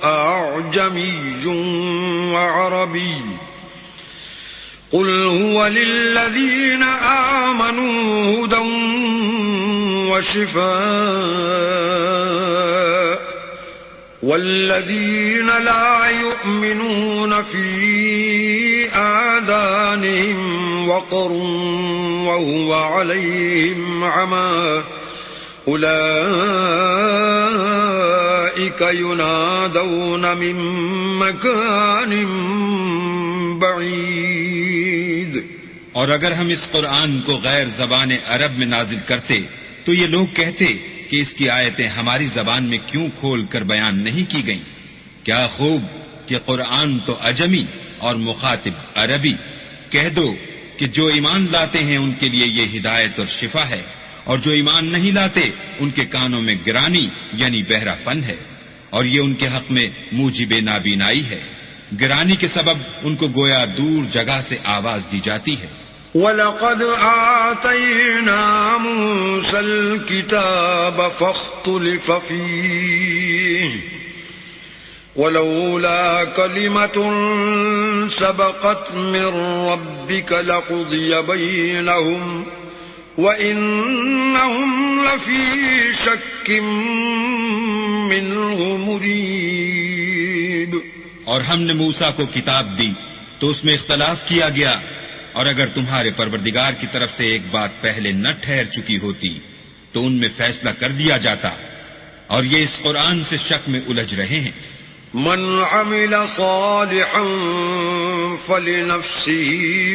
أَعْجَمِيٌّ وَعَرَبِيٌّ قُلْ هُوَ لِلَّذِينَ آمَنُوا هُدًى وَشِفَاءٌ وَالَّذِينَ لَا يُؤْمِنُونَ فِي آذَانِهِمْ وَقْرٌ وَهُوَ عَلَيْهِمْ عَمًى أُولَئِكَ يُنَادَوْنَ مِن مَّكَانٍ بَعِيدٍ. اور اگر ہم اس قرآن کو غیر زبان عرب میں نازل کرتے تو یہ لوگ کہتے کہ اس کی آیتیں ہماری زبان میں کیوں کھول کر بیان نہیں کی گئیں؟ کیا خوب کہ قرآن تو عجمی اور مخاطب عربی. کہہ دو کہ جو ایمان لاتے ہیں ان کے لیے یہ ہدایت اور شفا ہے، اور جو ایمان نہیں لاتے ان کے کانوں میں گرانی یعنی بہرا پن ہے، اور یہ ان کے حق میں موجب نابینائی ہے. گرانی کے سبب ان کو گویا دور جگہ سے آواز دی جاتی ہے. وَلَقَدْ آتَيْنَا مُوسَى الْكِتَابَ فَاخْتُلِفَ فِيهِ وَلَوْلَا كَلِمَةٌ سَبَقَتْ مِنْ رَبِّكَ لَقُضِيَ بَيْنَهُمْ وَإِنَّهُمْ لَفِي شَكٍّ مِّنْهُ مُرِيبٍ. اور ہم نے موسیٰ کو کتاب دی تو اس میں اختلاف کیا گیا، اور اگر تمہارے پروردگار کی طرف سے ایک بات پہلے نہ ٹھہر چکی ہوتی تو ان میں فیصلہ کر دیا جاتا، اور یہ اس قرآن سے شک میں الجھ رہے ہیں. من عمل صالحا فلنفسه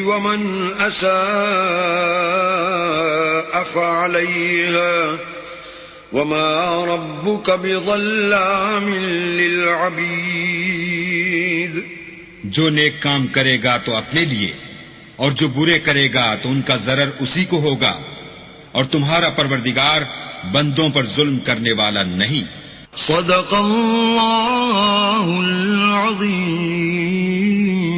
ومن أساء فعليها وما ربك بظلام للعبيد. جو نیک کام کرے گا تو اپنے لیے، اور جو برے کرے گا تو ان کا ضرر اسی کو ہوگا، اور تمہارا پروردگار بندوں پر ظلم کرنے والا نہیں. صدق اللہ العظیم.